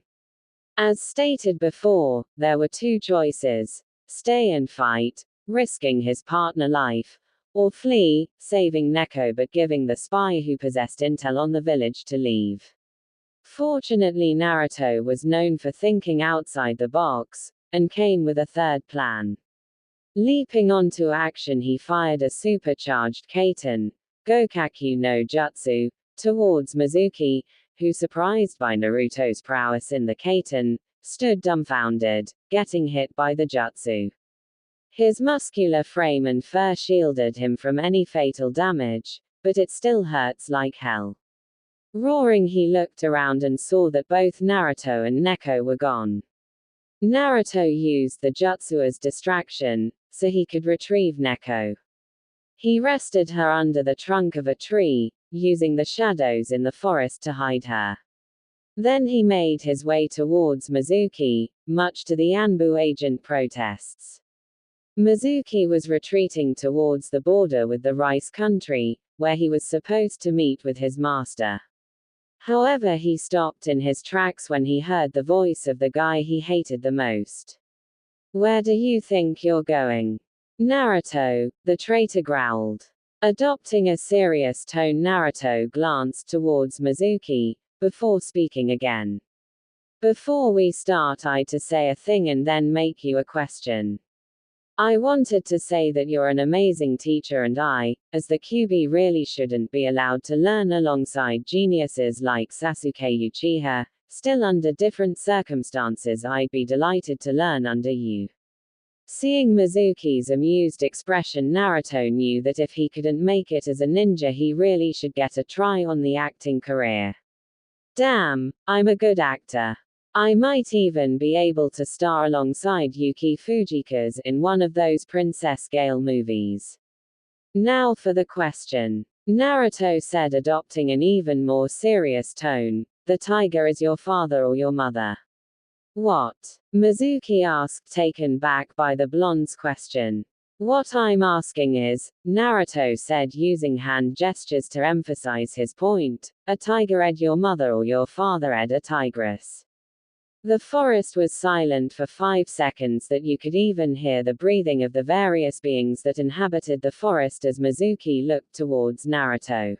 As stated before, there were two choices: stay and fight, risking his partner life, or flee, saving Neko but giving the spy who possessed intel on the village to leave. Fortunately Naruto was known for thinking outside the box, and came with a third plan. Leaping onto action he fired a supercharged Kaiten, Gokakyu no Jutsu, towards Mizuki, who, surprised by Naruto's prowess in the Kaiten, stood dumbfounded, getting hit by the jutsu. His muscular frame and fur shielded him from any fatal damage, but it still hurts like hell. Roaring, he looked around and saw that both Naruto and Neko were gone. Naruto used the jutsu as distraction, so he could retrieve Neko. He rested her under the trunk of a tree, using the shadows in the forest to hide her. Then he made his way towards Mizuki, much to the Anbu agent protests. Mizuki was retreating towards the border with the rice country, where he was supposed to meet with his master. However, he stopped in his tracks when he heard the voice of the guy he hated the most. "Where do you think you're going?" "Naruto," the traitor growled. Adopting a serious tone, Naruto glanced towards Mizuki, before speaking again. "Before we start, I to say a thing and then make you a question. I wanted to say that you're an amazing teacher and I, as the QB, really shouldn't be allowed to learn alongside geniuses like Sasuke Uchiha. Still, under different circumstances I'd be delighted to learn under you." Seeing Mizuki's amused expression, Naruto knew that if he couldn't make it as a ninja, he really should get a try on the acting career. Damn, I'm a good actor. I might even be able to star alongside Yuki Fujika's in one of those Princess Gale movies. Now for the question. Naruto said, adopting an even more serious tone. "The tiger is your father or your mother?" "What?" Mizuki asked, taken back by the blonde's question. "What I'm asking is," Naruto said, using hand gestures to emphasize his point, "a tiger ed your mother or your father ed a tigress?" The forest was silent for 5 seconds, that you could even hear the breathing of the various beings that inhabited the forest as Mizuki looked towards Naruto.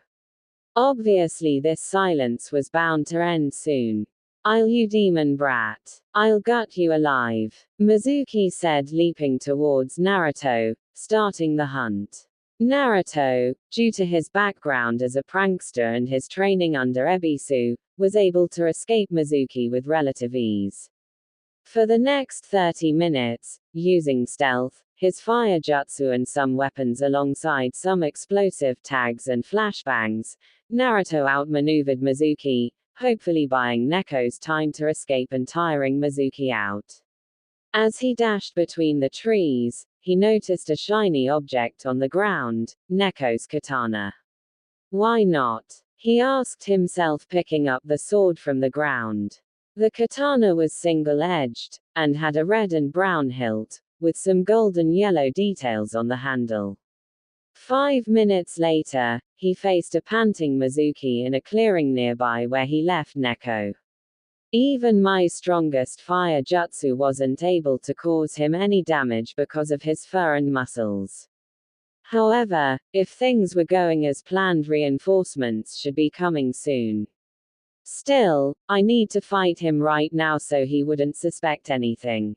Obviously this silence was bound to end soon. I'll you demon brat. I'll gut you alive, Mizuki said, leaping towards Naruto, starting the hunt. Naruto, due to his background as a prankster and his training under Ebisu, was able to escape Mizuki with relative ease. For the next 30 minutes, using stealth, his fire jutsu and some weapons alongside some explosive tags and flashbangs, Naruto outmaneuvered Mizuki, hopefully buying Neko's time to escape and tiring Mizuki out. As he dashed between the trees, he noticed a shiny object on the ground, Neko's katana. Why not? He asked himself, picking up the sword from the ground. The katana was single-edged, and had a red and brown hilt, with some golden yellow details on the handle. 5 minutes later, he faced a panting Mizuki in a clearing nearby where he left Neko. Even my strongest fire jutsu wasn't able to cause him any damage because of his fur and muscles. However, if things were going as planned, reinforcements should be coming soon. Still, I need to fight him right now so he wouldn't suspect anything.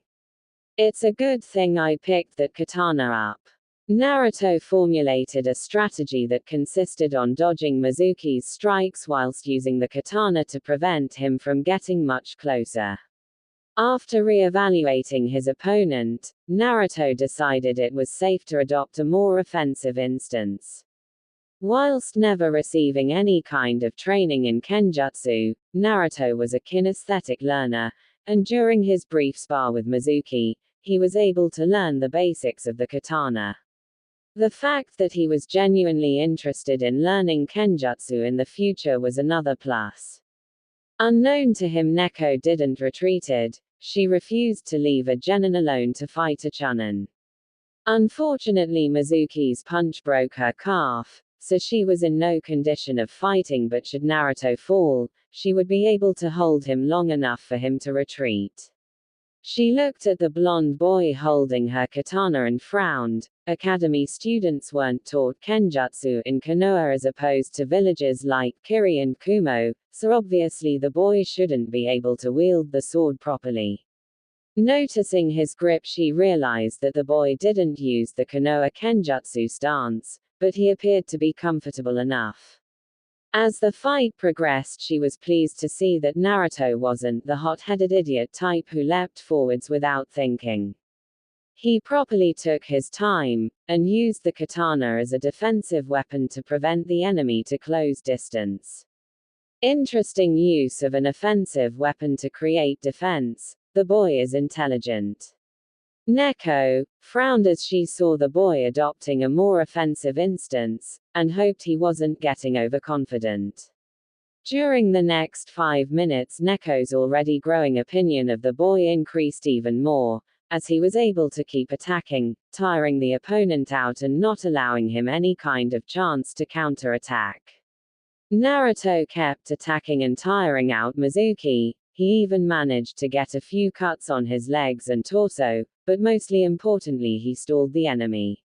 It's a good thing I picked that katana up. Naruto formulated a strategy that consisted on dodging Mizuki's strikes whilst using the katana to prevent him from getting much closer. After re-evaluating his opponent, Naruto decided it was safe to adopt a more offensive instance. Whilst never receiving any kind of training in kenjutsu, Naruto was a kinesthetic learner, and during his brief spar with Mizuki, he was able to learn the basics of the katana. The fact that he was genuinely interested in learning kenjutsu in the future was another plus. Unknown to him, Neko didn't retreated. She refused to leave a genin alone to fight a chunin. Unfortunately, Mizuki's punch broke her calf, so she was in no condition of fighting, but should Naruto fall, she would be able to hold him long enough for him to retreat. She looked at the blonde boy holding her katana and frowned. Academy students weren't taught kenjutsu in Konoha as opposed to villages like Kiri and Kumo, so obviously the boy shouldn't be able to wield the sword properly. Noticing his grip, she realized that the boy didn't use the Konoha kenjutsu stance, but he appeared to be comfortable enough. As the fight progressed, she was pleased to see that Naruto wasn't the hot-headed idiot type who leapt forwards without thinking. He properly took his time, and used the katana as a defensive weapon to prevent the enemy to close distance. Interesting use of an offensive weapon to create defense. The boy is intelligent. Neko frowned as she saw the boy adopting a more offensive instance, and hoped he wasn't getting overconfident. During the next 5 minutes, Neko's already growing opinion of the boy increased even more, as he was able to keep attacking, tiring the opponent out and not allowing him any kind of chance to counterattack. Naruto kept attacking and tiring out Mizuki. He even managed to get a few cuts on his legs and torso, but mostly importantly, he stalled the enemy.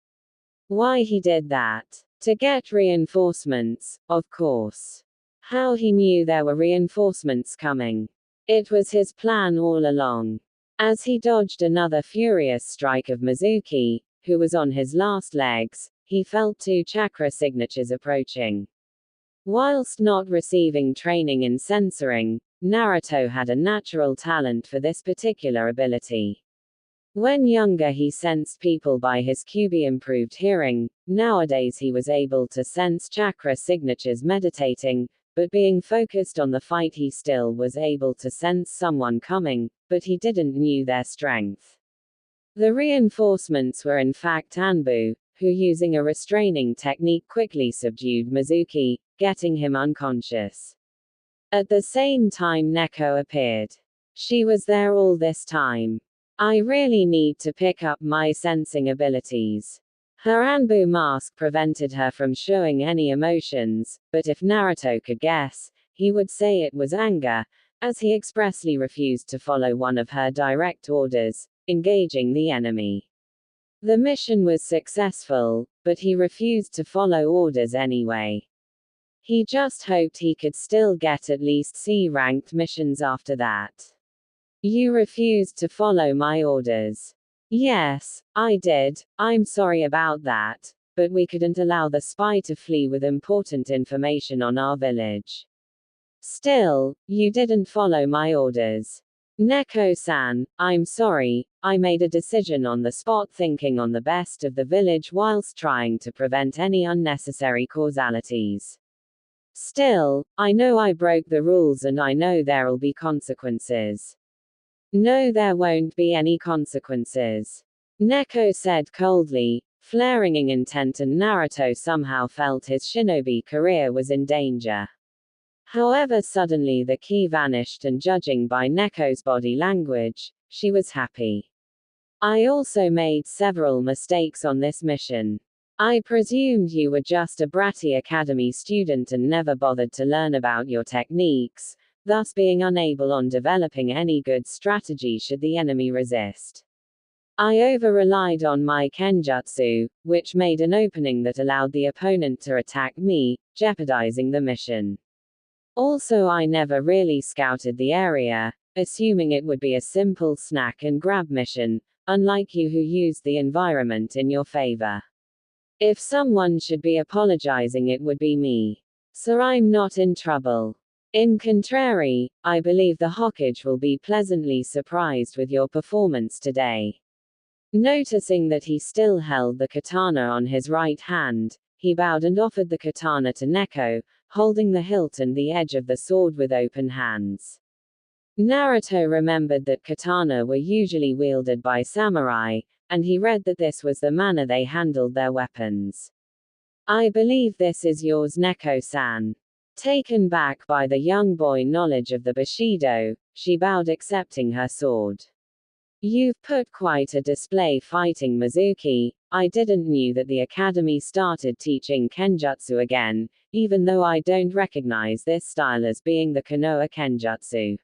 Why he did that? To get reinforcements, of course. How he knew there were reinforcements coming? It was his plan all along. As he dodged another furious strike of Mizuki, who was on his last legs, he felt 2 chakra signatures approaching. Whilst not receiving training in censoring, Naruto had a natural talent for this particular ability. When younger, he sensed people by his QB improved hearing. Nowadays he was able to sense chakra signatures meditating, but being focused on the fight he still was able to sense someone coming, but he didn't knew their strength. The reinforcements were in fact Anbu, who using a restraining technique quickly subdued Mizuki, getting him unconscious. At the same time, Neko appeared. She was there all this time. I really need to pick up my sensing abilities. Her Anbu mask prevented her from showing any emotions, but if Naruto could guess, he would say it was anger, as he expressly refused to follow one of her direct orders, engaging the enemy. The mission was successful, but he refused to follow orders anyway. He just hoped he could still get at least C-ranked missions after that. You refused to follow my orders. Yes, I did. I'm sorry about that. But we couldn't allow the spy to flee with important information on our village. Still, you didn't follow my orders. Neko-san, I'm sorry, I made a decision on the spot thinking on the best of the village whilst trying to prevent any unnecessary causalities. Still, I know I broke the rules and I know there'll be consequences. No, there won't be any consequences. Neko said coldly, flaring intent, and Naruto somehow felt his shinobi career was in danger. However, suddenly the key vanished and judging by Neko's body language, she was happy. I also made several mistakes on this mission. I presumed you were just a bratty academy student and never bothered to learn about your techniques, thus being unable on developing any good strategy should the enemy resist. I over-relied on my kenjutsu, which made an opening that allowed the opponent to attack me, jeopardizing the mission. Also, I never really scouted the area, assuming it would be a simple snack and grab mission, unlike you who used the environment in your favor. If someone should be apologizing, it would be me. So I'm not in trouble. In contrary, I believe the Hokage will be pleasantly surprised with your performance today. Noticing that he still held the katana on his right hand, he bowed and offered the katana to Neko, holding the hilt and the edge of the sword with open hands. Naruto remembered that katana were usually wielded by samurai, and he read that this was the manner they handled their weapons. I believe this is yours, Neko-san. Taken back by the young boy's knowledge of the Bushido, she bowed, accepting her sword. You've put quite a display fighting Mizuki. I didn't knew that the academy started teaching kenjutsu again, even though I don't recognize this style as being the Konoha kenjutsu.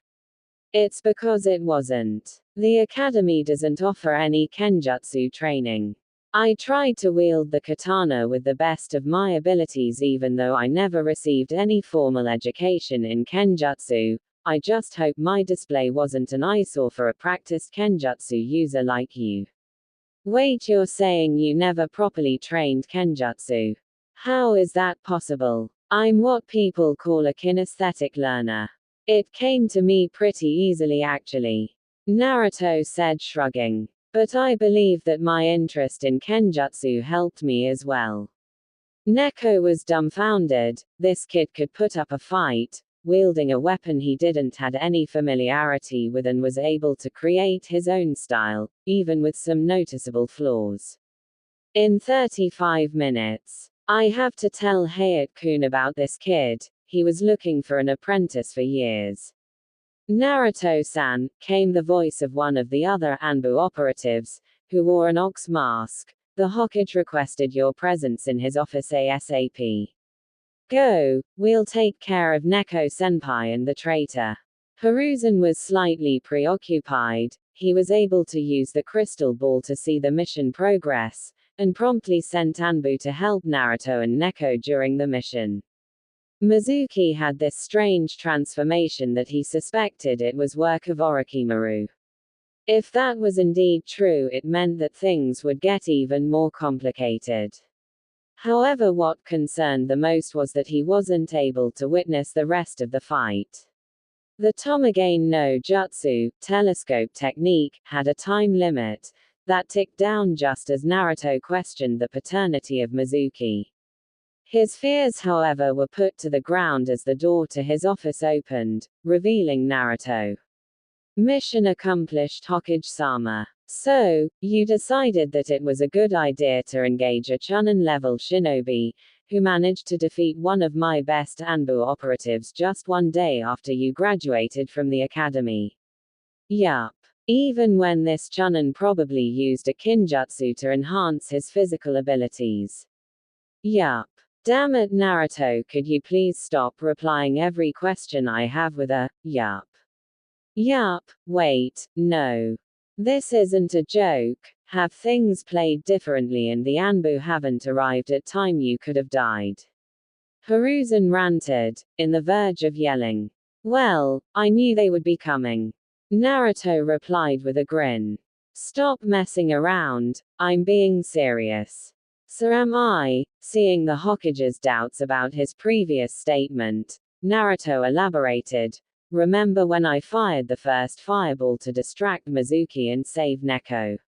It's because it wasn't. The academy doesn't offer any kenjutsu training. I tried to wield the katana with the best of my abilities even though I never received any formal education in kenjutsu. I just hope my display wasn't an eyesore for a practiced kenjutsu user like you. Wait, you're saying you never properly trained kenjutsu? How is that possible? I'm what people call a kinesthetic learner. It came to me pretty easily actually. Naruto said, shrugging. But I believe that my interest in kenjutsu helped me as well. Neko was dumbfounded. This kid could put up a fight, wielding a weapon he didn't had any familiarity with, and was able to create his own style, even with some noticeable flaws. In 35 minutes. I have to tell Hayate-kun about this kid. He was looking for an apprentice for years. Naruto-san, came the voice of one of the other Anbu operatives, who wore an ox mask. The Hokage requested your presence in his office ASAP. Go, we'll take care of Neko-senpai and the traitor. Hiruzen was slightly preoccupied. He was able to use the crystal ball to see the mission progress, and promptly sent Anbu to help Naruto and Neko during the mission. Mizuki had this strange transformation that he suspected it was work of Orochimaru. If that was indeed true, it meant that things would get even more complicated. However, what concerned the most was that he wasn't able to witness the rest of the fight. The Tomigane no Jutsu, telescope technique, had a time limit that ticked down just as Naruto questioned the paternity of Mizuki. His fears, however, were put to the ground as the door to his office opened, revealing Naruto. Mission accomplished, Hokage-sama. So, you decided that it was a good idea to engage a Chunin-level shinobi, who managed to defeat one of my best Anbu operatives just one day after you graduated from the academy. Yup. Even when this Chunin probably used a kinjutsu to enhance his physical abilities. Yup. Damn it, Naruto, could you please stop replying every question I have with a, yup? Yup, wait, no. This isn't a joke. Have things played differently and the Anbu haven't arrived at time, you could have died. Hiruzen ranted, in the verge of yelling. Well, I knew they would be coming. Naruto replied with a grin. Stop messing around, I'm being serious. So am I. Seeing the Hokage's doubts about his previous statement, Naruto elaborated. Remember when I fired the first fireball to distract Mizuki and save Neko?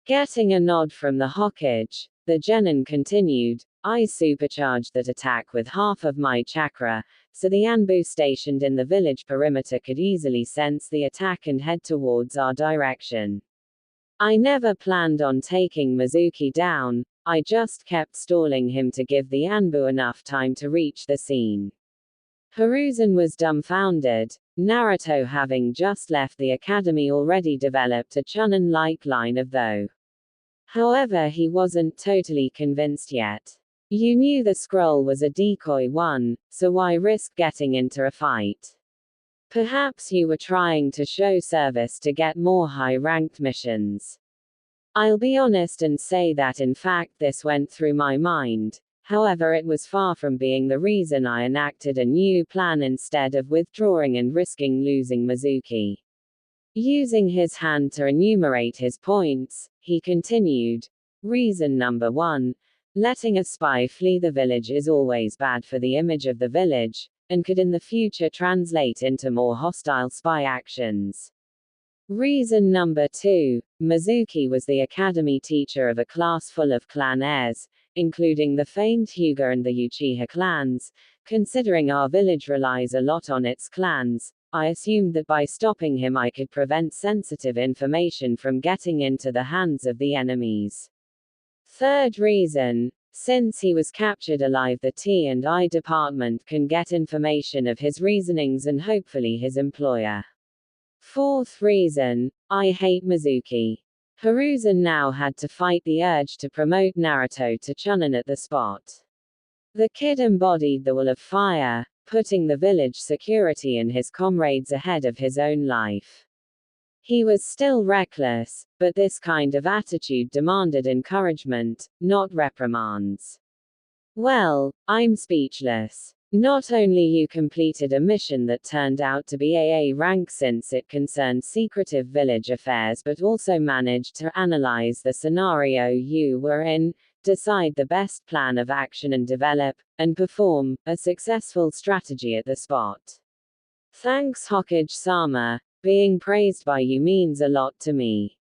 Getting a nod from the Hokage, the genin continued, I supercharged that attack with half of my chakra, so the Anbu stationed in the village perimeter could easily sense the attack and head towards our direction. I never planned on taking Mizuki down, I just kept stalling him to give the Anbu enough time to reach the scene. Hiruzen was dumbfounded. Naruto, having just left the academy, already developed a Chunin-like line of though. However, he wasn't totally convinced yet. You knew the scroll was a decoy one, so why risk getting into a fight? Perhaps you were trying to show service to get more high-ranked missions. I'll be honest and say that in fact this went through my mind. However, it was far from being the reason I enacted a new plan instead of withdrawing and risking losing Mizuki. Using his hand to enumerate his points, he continued. Reason number 1. Letting a spy flee the village is always bad for the image of the village, and could in the future translate into more hostile spy actions. Reason number 2. Mizuki was the academy teacher of a class full of clan heirs, including the famed Hyuga and the Uchiha clans. Considering our village relies a lot on its clans, I assumed that by stopping him I could prevent sensitive information from getting into the hands of the enemies. Third reason, since he was captured alive, the T&I department can get information of his reasonings and hopefully his employer. Fourth reason, I hate Mizuki. Hiruzen now had to fight the urge to promote Naruto to Chunin at the spot. The kid embodied the will of fire, putting the village security and his comrades ahead of his own life. He was still reckless, but this kind of attitude demanded encouragement, not reprimands. Well, I'm speechless. Not only you completed a mission that turned out to be AA rank since it concerned secretive village affairs, but also managed to analyze the scenario you were in, decide the best plan of action and develop, and perform, a successful strategy at the spot. Thanks Hokage-sama. Being praised by you means a lot to me.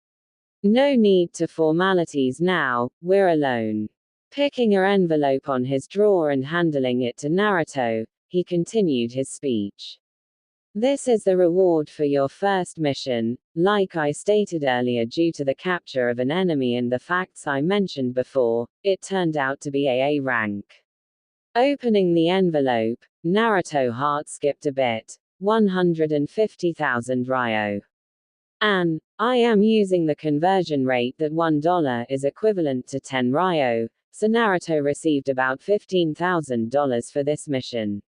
No need to formalities now, we're alone. Picking an envelope on his drawer and handling it to Naruto, he continued his speech. This is the reward for your first mission. Like I stated earlier, due to the capture of an enemy and the facts I mentioned before, it turned out to be AA rank. Opening the envelope, Naruto's heart skipped a bit. 150,000 ryo. And, I am using the conversion rate that $1 is equivalent to 10 ryo, so Naruto received about $15,000 for this mission.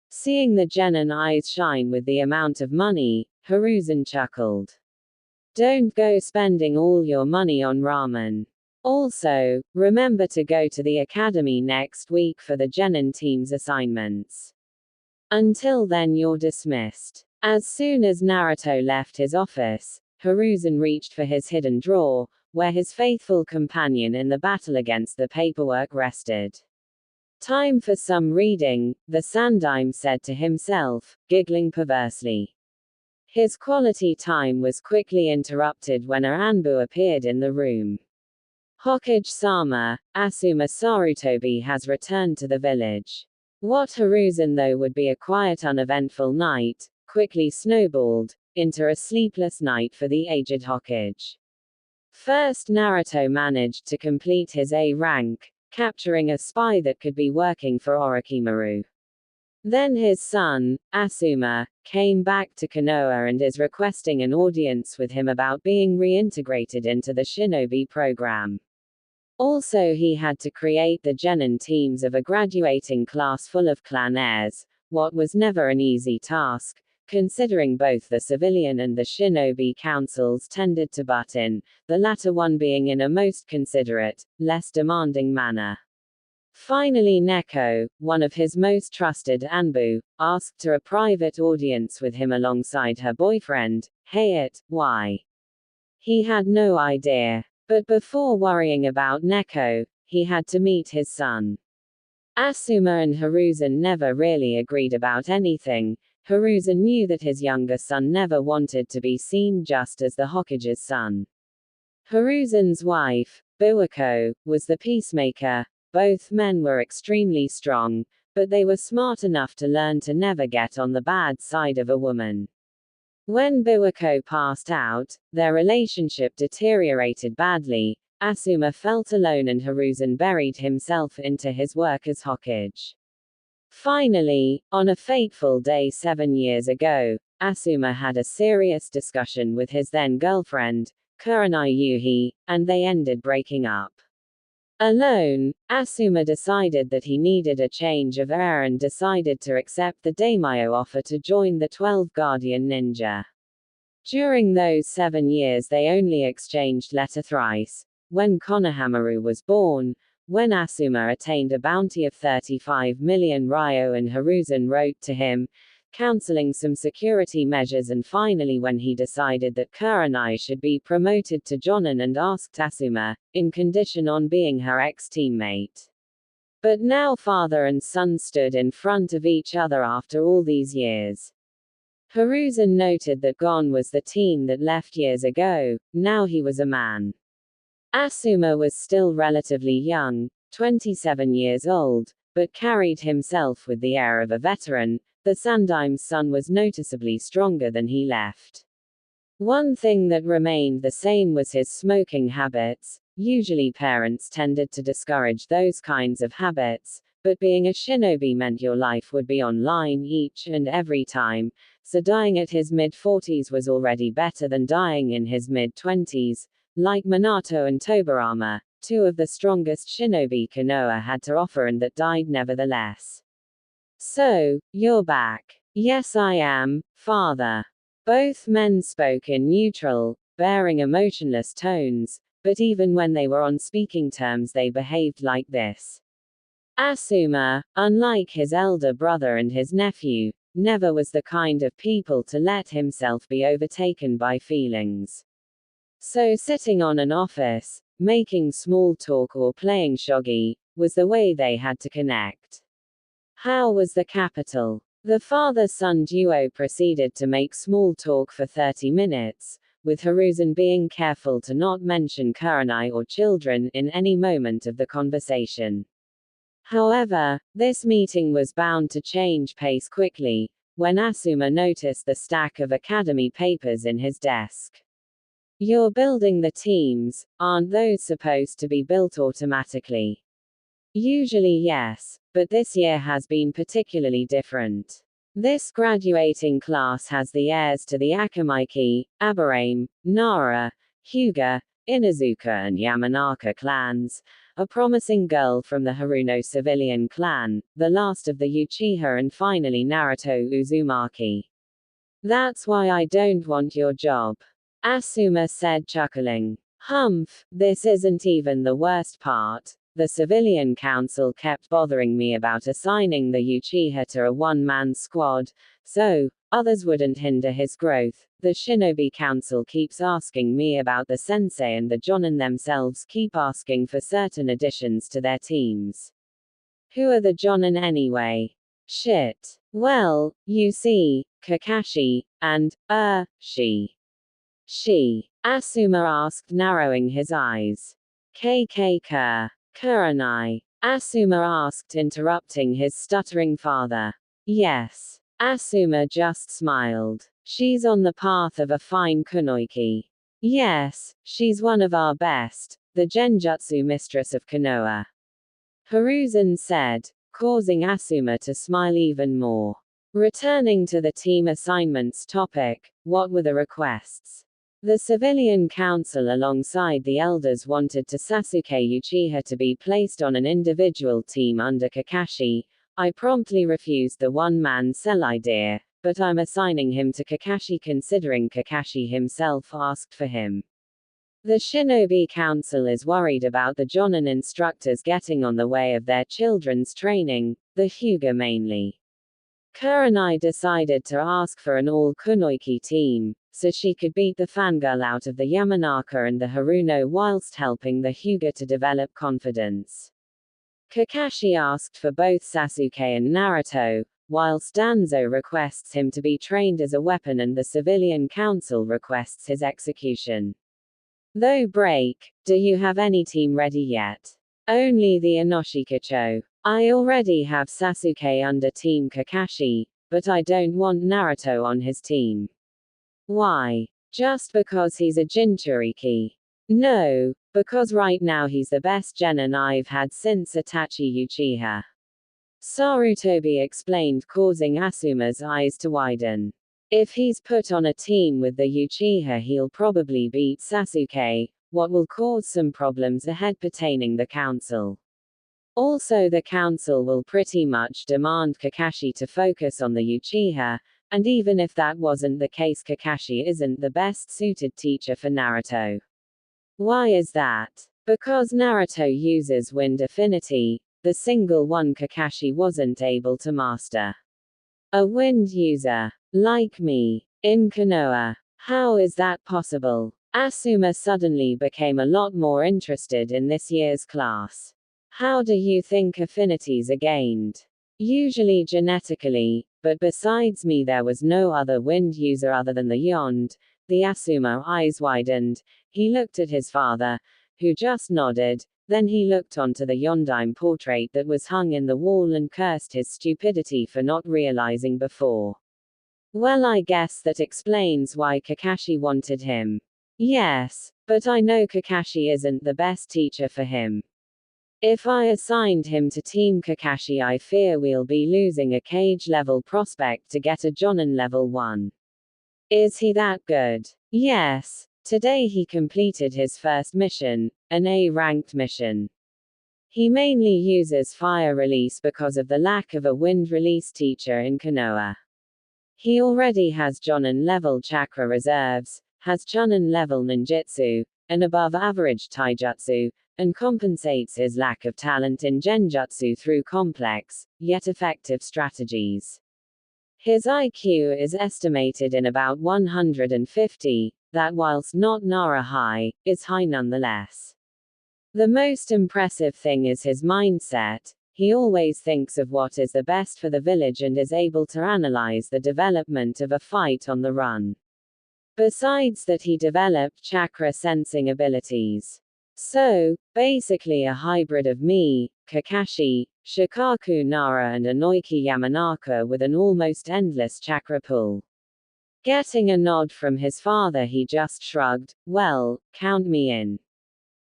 Seeing the genin eyes shine with the amount of money, Hiruzen chuckled. Don't go spending all your money on ramen. Also, remember to go to the academy next week for the genin team's assignments. Until then you're dismissed. As soon as Naruto left his office, Hiruzen reached for his hidden drawer, where his faithful companion in the battle against the paperwork rested. Time for some reading, the Sandaime said to himself, giggling perversely. His quality time was quickly interrupted when Anbu appeared in the room. Hokage-sama, Asuma Sarutobi has returned to the village. What Hiruzen thought would be a quiet, uneventful night, quickly snowballed into a sleepless night for the aged Hokage. First, Naruto managed to complete his A rank, capturing a spy that could be working for Orochimaru. Then his son, Asuma, came back to Konoha and is requesting an audience with him about being reintegrated into the Shinobi program. Also, he had to create the genin teams of a graduating class full of clan heirs, what was never an easy task, considering both the civilian and the shinobi councils tended to butt in, the latter one being in a most considerate, less demanding manner. Finally Neko, one of his most trusted Anbu, asked to a private audience with him alongside her boyfriend, Hayat. Why? He had no idea. But before worrying about Neko, he had to meet his son. Asuma and Hiruzen never really agreed about anything. Hiruzen knew that his younger son never wanted to be seen just as the Hokage's son. Hiruzen's wife, Buwako, was the peacemaker. Both men were extremely strong, but they were smart enough to learn to never get on the bad side of a woman. When Buwako passed out, their relationship deteriorated badly. Asuma felt alone and Hiruzen buried himself into his work as Hokage. Finally, on a fateful day 7 years ago, Asuma had a serious discussion with his then-girlfriend, Kurenai Yuhi, and they ended breaking up. Alone, Asuma decided that he needed a change of air and decided to accept the daimyo offer to join the 12 Guardian Ninja. During those 7 years they only exchanged letter thrice. When Konohamaru was born, when Asuma attained a bounty of 35 million ryo and Hiruzen wrote to him, counseling some security measures, and finally when he decided that Kurenai should be promoted to Jonin and asked Asuma, in condition on being her ex-teammate. But now father and son stood in front of each other after all these years. Hiruzen noted that Gon was the teen that left years ago, now he was a man. Asuma was still relatively young, 27 years old, but carried himself with the air of a veteran. The Sandaim's son was noticeably stronger than he left. One thing that remained the same was his smoking habits. Usually parents tended to discourage those kinds of habits, but being a shinobi meant your life would be online each and every time, so dying at his mid-40s was already better than dying in his mid-20s. Like Minato and Tobirama, two of the strongest shinobi Konoha had to offer and that died nevertheless. So, you're back. Yes I am, father. Both men spoke in neutral, bearing emotionless tones, but even when they were on speaking terms they behaved like this. Asuma, unlike his elder brother and his nephew, never was the kind of people to let himself be overtaken by feelings. So sitting on an office, making small talk or playing shogi, was the way they had to connect. How was the capital? The father-son duo proceeded to make small talk for 30 minutes, with Hiruzen being careful to not mention Kurenai or children in any moment of the conversation. However, this meeting was bound to change pace quickly, when Asuma noticed the stack of academy papers in his desk. You're building the teams, aren't those supposed to be built automatically? Usually yes, but this year has been particularly different. This graduating class has the heirs to the Akamaiki, Aburame, Nara, Hyuga, Inuzuka and Yamanaka clans, a promising girl from the Haruno civilian clan, the last of the Uchiha, and finally Naruto Uzumaki. That's why I don't want your job. Asuma said, chuckling. Humph, this isn't even the worst part. The civilian council kept bothering me about assigning the Uchiha to a one-man squad, so others wouldn't hinder his growth. The Shinobi Council keeps asking me about the sensei, and the Jonin themselves keep asking for certain additions to their teams. Who are the Jonin anyway? Shit. Well, you see, Kakashi, and, she. She. Asuma asked, narrowing his eyes. KK Kurenai. Asuma asked, interrupting his stuttering father. Yes. Asuma just smiled. She's on the path of a fine kunoichi. Yes, she's one of our best, the genjutsu mistress of Konoha. Hiruzen said, causing Asuma to smile even more. Returning to the team assignments topic, what were the requests? The civilian council alongside the elders wanted to Sasuke Uchiha to be placed on an individual team under Kakashi. I promptly refused the one-man cell idea, but I'm assigning him to Kakashi considering Kakashi himself asked for him. The Shinobi Council is worried about the Jonin instructors getting on the way of their children's training, the Hyuga mainly. Kurenai decided to ask for an all-kunoichi team, so she could beat the fangirl out of the Yamanaka and the Haruno whilst helping the Hyuga to develop confidence. Kakashi asked for both Sasuke and Naruto, whilst Danzo requests him to be trained as a weapon and the Civilian Council requests his execution. Though break, do you have any team ready yet? Only the Inoshikacho. I already have Sasuke under Team Kakashi, but I don't want Naruto on his team. Why? Just because he's a Jinchuriki? No, because right now he's the best genin I've had since Itachi Uchiha. Sarutobi explained, causing Asuma's eyes to widen. If he's put on a team with the Uchiha, he'll probably beat Sasuke, what will cause some problems ahead pertaining the council. Also, the council will pretty much demand Kakashi to focus on the Uchiha, and even if that wasn't the case, Kakashi isn't the best suited teacher for Naruto. Why is that? Because Naruto uses Wind Affinity, the single one Kakashi wasn't able to master. A wind user, like me, in Konoha. How is that possible? Asuma suddenly became a lot more interested in this year's class. How do you think affinities are gained? Usually genetically, but besides me there was no other wind user other than the Yond. The Asuma eyes widened. He looked at his father, who just nodded. Then he looked onto the Yondaime portrait that was hung in the wall and cursed his stupidity for not realizing before. Well, I guess that explains why Kakashi wanted him. Yes, but I know Kakashi isn't the best teacher for him. If I assigned him to Team Kakashi, I fear we'll be losing a cage-level prospect to get a Jonin level 1. Is he that good? Yes. Today he completed his first mission, an A-ranked mission. He mainly uses fire release because of the lack of a wind release teacher in Konoha. He already has Jonin level chakra reserves, has Chunin level ninjutsu, an above average taijutsu, and compensates his lack of talent in genjutsu through complex, yet effective strategies. His IQ is estimated in about 150, that whilst not Nara high, is high nonetheless. The most impressive thing is his mindset. He always thinks of what is the best for the village and is able to analyze the development of a fight on the run. Besides that, he developed chakra sensing abilities. So, basically a hybrid of me, Kakashi, Shikaku Nara and Inoiki Yamanaka with an almost endless chakra pool. Getting a nod from his father, he just shrugged. Well, count me in.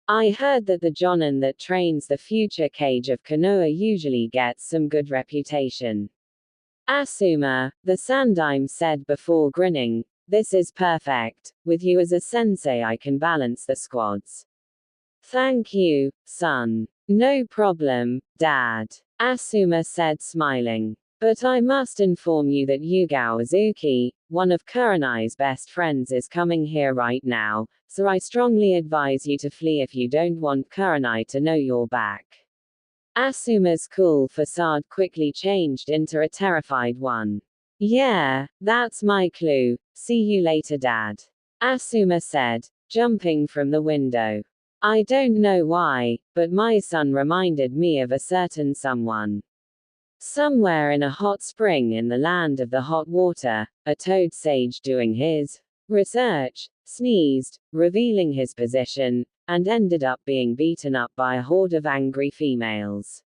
I heard that the Jonin that trains the future Kage of Konoha usually gets some good reputation. Asuma, the Sandaime said before grinning, this is perfect. With you as a sensei I can balance the squads. Thank you, son. No problem, Dad. Asuma said smiling. But I must inform you that Yugao Azuki, one of Kurenai's best friends, is coming here right now, so I strongly advise you to flee if you don't want Kurenai to know you're back. Asuma's cool facade quickly changed into a terrified one. Yeah, that's my clue. See you later, Dad. Asuma said, jumping from the window. I don't know why, but my son reminded me of a certain someone. Somewhere in a hot spring in the land of the hot water, a toad sage doing his research, sneezed, revealing his position, and ended up being beaten up by a horde of angry females.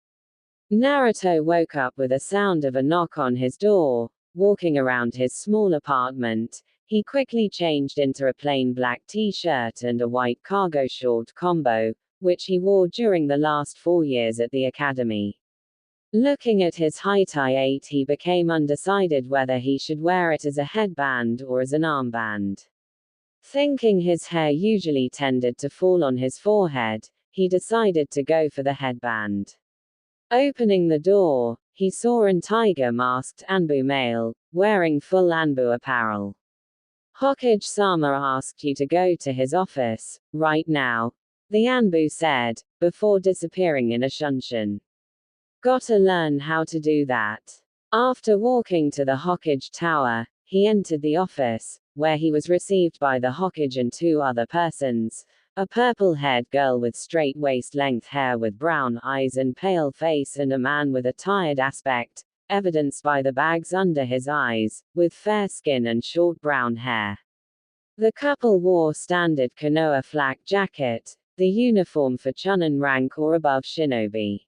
Naruto woke up with a sound of a knock on his door. Walking around his small apartment, he quickly changed into a plain black t-shirt and a white cargo short combo, which he wore during the last 4 years at the academy. Looking at his height I-8, he became undecided whether he should wear it as a headband or as an armband. Thinking his hair usually tended to fall on his forehead, he decided to go for the headband. Opening the door, he saw an tiger-masked Anbu male, wearing full Anbu apparel. Hokage-sama asked you to go to his office, right now, the Anbu said, before disappearing in a shunshin. Gotta learn how to do that. After walking to the Hokage Tower, he entered the office, where he was received by the Hokage and two other persons, a purple-haired girl with straight waist-length hair with brown eyes and pale face, and a man with a tired aspect, evidenced by the bags under his eyes, with fair skin and short brown hair. The couple wore standard Konoha flak jacket, the uniform for Chunin rank or above Shinobi.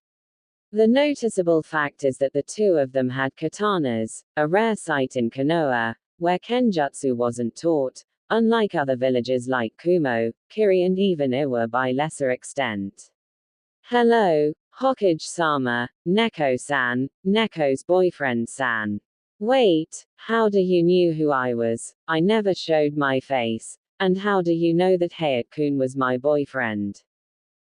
The noticeable fact is that the two of them had katanas, a rare sight in Konoha, where kenjutsu wasn't taught, unlike other villages like Kumo, Kiri and even Iwa by lesser extent. Hello, Hokage-sama, Neko-san, Neko's boyfriend-san. Wait, how do you knew who I was? I never showed my face. And how do you know that Hayate-kun was my boyfriend?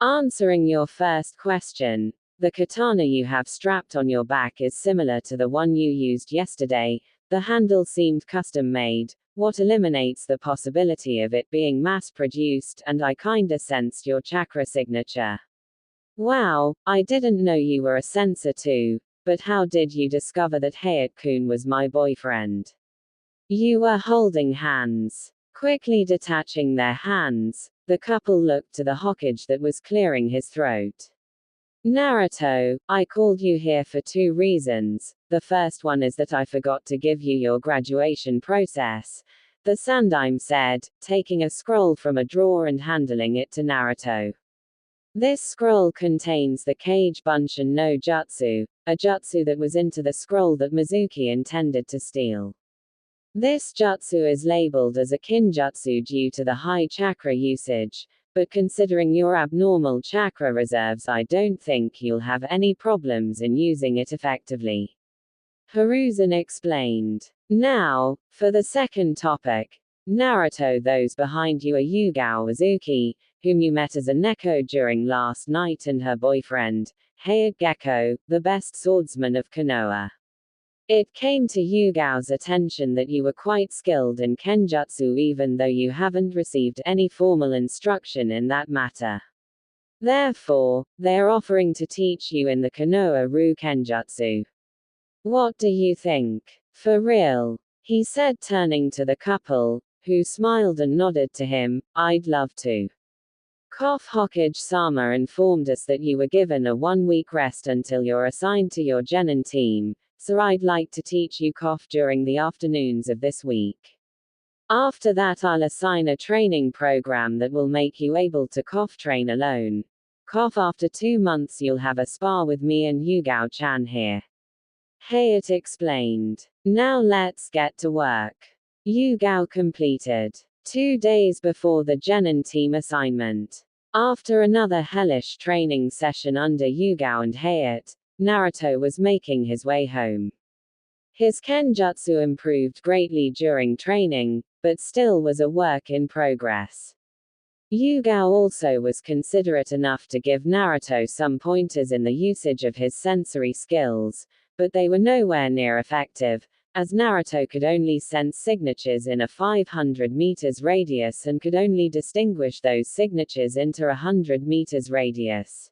Answering your first question, the katana you have strapped on your back is similar to the one you used yesterday. The handle seemed custom-made, what eliminates the possibility of it being mass-produced, and I kinda sensed your chakra signature. Wow, I didn't know you were a sensor too, but how did you discover that Hayate-kun was my boyfriend? You were holding hands. Quickly detaching their hands, the couple looked to the Hokage that was clearing his throat. Naruto, I called you here for two reasons. The first one is that I forgot to give you your graduation process, the Sandaime said, taking a scroll from a drawer and handling it to Naruto. This scroll contains the Kage Bunshin no Jutsu, a jutsu that was into the scroll that Mizuki intended to steal. This jutsu is labeled as a kinjutsu due to the high chakra usage, but considering your abnormal chakra reserves, I don't think you'll have any problems in using it effectively. Hiruzen explained. Now, for the second topic. Naruto, those behind you are Yugao Uzuki, whom you met as a Neko during last night, and her boyfriend, Hayate Gecko, the best swordsman of Konoha. It came to Yugao's attention that you were quite skilled in kenjutsu even though you haven't received any formal instruction in that matter. Therefore, they are offering to teach you in the Konoha-ru kenjutsu. What do you think? For real? He said, turning to the couple, who smiled and nodded to him. I'd love to. Hokage-sama informed us that you were given a 1-week rest until you're assigned to your genin team. So I'd like to teach you during the afternoons of this week. After that I'll assign a training program that will make you able to train alone. After 2 months you'll have a spar with me and Yugao-chan here. Hayate explained. Now let's get to work. Yugao completed. 2 days before the genin team assignment. After another hellish training session under Yugao and Hayate, Naruto was making his way home. His kenjutsu improved greatly during training, but still was a work in progress. Yugao also was considerate enough to give Naruto some pointers in the usage of his sensory skills, but they were nowhere near effective, as Naruto could only sense signatures in a 500 meters radius and could only distinguish those signatures into a 100 meters radius.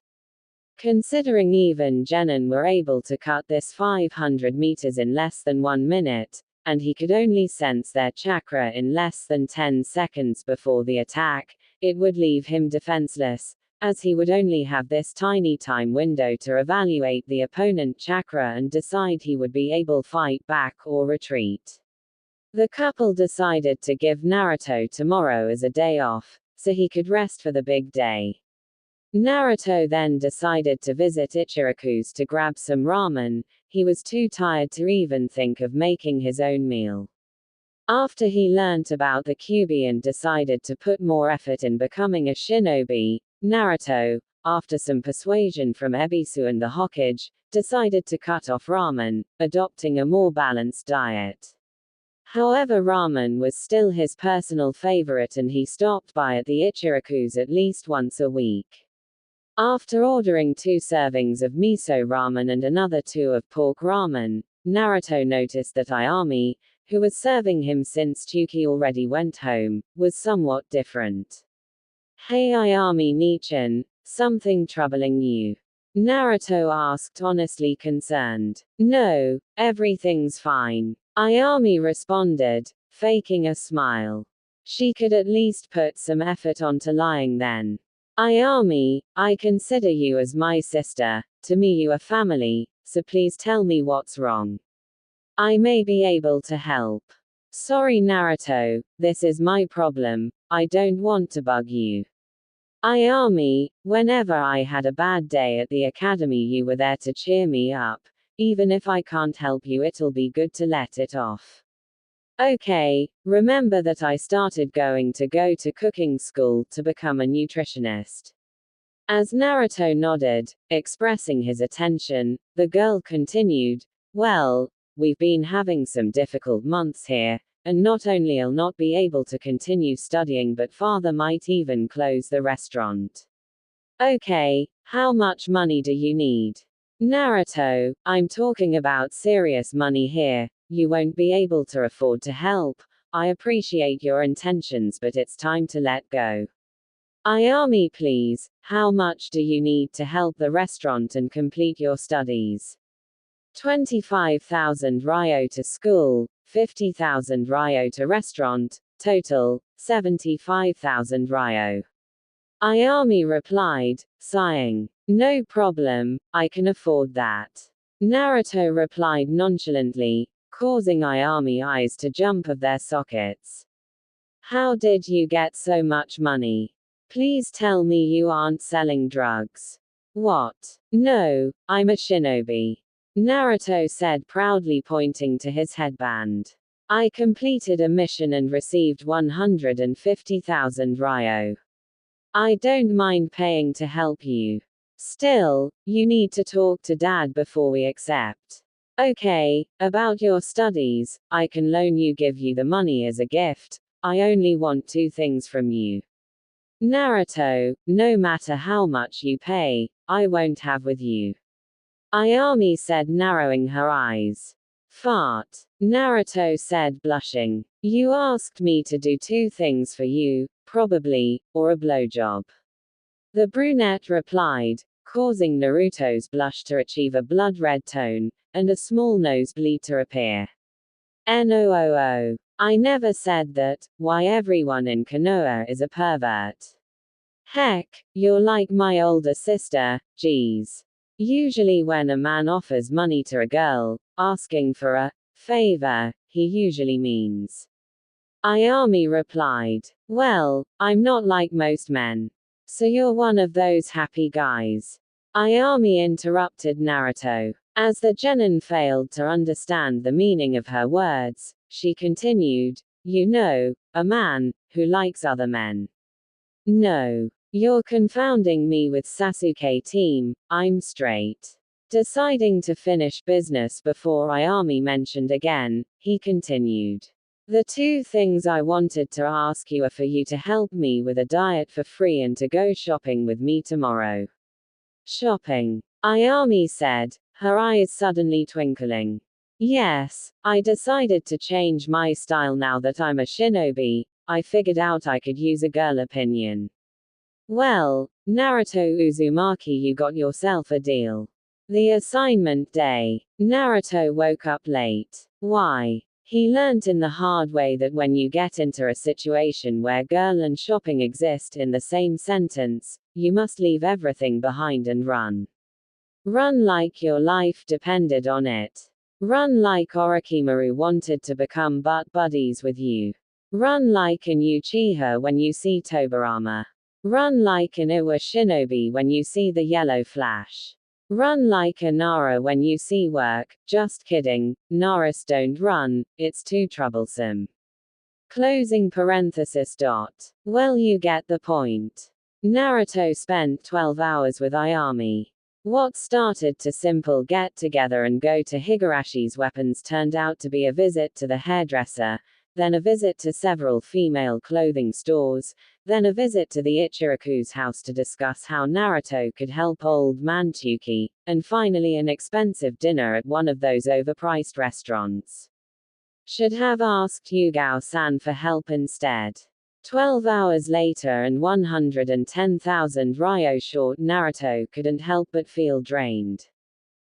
Considering even genin were able to cut this 500 meters in less than 1 minute, and he could only sense their chakra in less than 10 seconds before the attack, it would leave him defenseless, as he would only have this tiny time window to evaluate the opponent chakra and decide he would be able to fight back or retreat. The couple decided to give Naruto tomorrow as a day off, so he could rest for the big day. Naruto then decided to visit Ichiraku's to grab some ramen. He was too tired to even think of making his own meal. After he learnt about the Kyuubi and decided to put more effort in becoming a shinobi, Naruto, after some persuasion from Ebisu and the Hokage, decided to cut off ramen, adopting a more balanced diet. However, ramen was still his personal favorite and he stopped by at the Ichiraku's at least once a week. After ordering 2 servings of miso ramen and another 2 of pork ramen, Naruto noticed that Ayami, who was serving him since Chuki already went home, was somewhat different. Hey Ayami-nichan, something troubling you? Naruto asked, honestly concerned. No, everything's fine. Ayami responded, faking a smile. She could at least put some effort onto lying then. Ayami, I consider you as my sister, to me you are family, so please tell me what's wrong. I may be able to help. Sorry Naruto, this is my problem, I don't want to bug you. Ayami, whenever I had a bad day at the academy you were there to cheer me up. Even if I can't help you it'll be good to let it off. Okay, remember that I started going to cooking school to become a nutritionist. As Naruto nodded, expressing his attention, the girl continued, well, we've been having some difficult months here, and not only I'll not be able to continue studying but father might even close the restaurant. Okay, how much money do you need? Naruto, I'm talking about serious money here, you won't be able to afford to help, I appreciate your intentions but it's time to let go. Ayami please, how much do you need to help the restaurant and complete your studies? 25,000 ryo to school, 50,000 ryo to restaurant, total, 75,000 ryo. Ayami replied, sighing. No problem, I can afford that. Naruto replied nonchalantly, causing Ayami's eyes to jump of their sockets. How did you get so much money? Please tell me you aren't selling drugs. What? No, I'm a shinobi. Naruto said proudly pointing to his headband. I completed a mission and received 150,000 ryo. I don't mind paying to help you. Still, you need to talk to dad before we accept. Okay, about your studies, I can give you the money as a gift, I only want 2 things from you. Naruto, no matter how much you pay, I won't have with you. Ayami said narrowing her eyes. Fart. Naruto said blushing. You asked me to do 2 things for you, probably, or a blowjob. The brunette replied, causing Naruto's blush to achieve a blood-red tone, and a small nosebleed to appear. NOOO. I never said that, why everyone in Konoha is a pervert. Heck, you're like my older sister, geez. Usually when a man offers money to a girl, asking for a favor, he usually means. Ayami replied, well, I'm not like most men. So you're one of those happy guys. Ayami interrupted Naruto. As the genin failed to understand the meaning of her words, she continued, you know, a man, who likes other men. No. You're confounding me with Sasuke team, I'm straight. Deciding to finish business before Ayami mentioned again, he continued. The 2 things I wanted to ask you are for you to help me with a diet for free and to go shopping with me tomorrow. Shopping. Ayami said, her eyes suddenly twinkling. Yes, I decided to change my style now that I'm a shinobi, I figured out I could use a girl opinion. Well, Naruto Uzumaki, you got yourself a deal. The assignment day. Naruto woke up late. Why? He learnt in the hard way that when you get into a situation where girl and shopping exist in the same sentence, you must leave everything behind and run. Run like your life depended on it. Run like Orochimaru wanted to become butt buddies with you. Run like an Uchiha when you see Tobirama. Run like an Iwa shinobi when you see the yellow flash. Run like a Nara when you see work. Just kidding, Naras don't run, it's too troublesome. Closing parenthesis dot. Well, you get the point. Naruto spent 12 hours with Ayami. What started to simple get together and go to Higarashi's weapons turned out to be a visit to the hairdresser, then a visit to several female clothing stores, then a visit to the Ichiraku's house to discuss how Naruto could help old man Chuki, and finally an expensive dinner at one of those overpriced restaurants. Should have asked Yugao-san for help instead. 12 hours later and 110,000 ryo short, Naruto couldn't help but feel drained.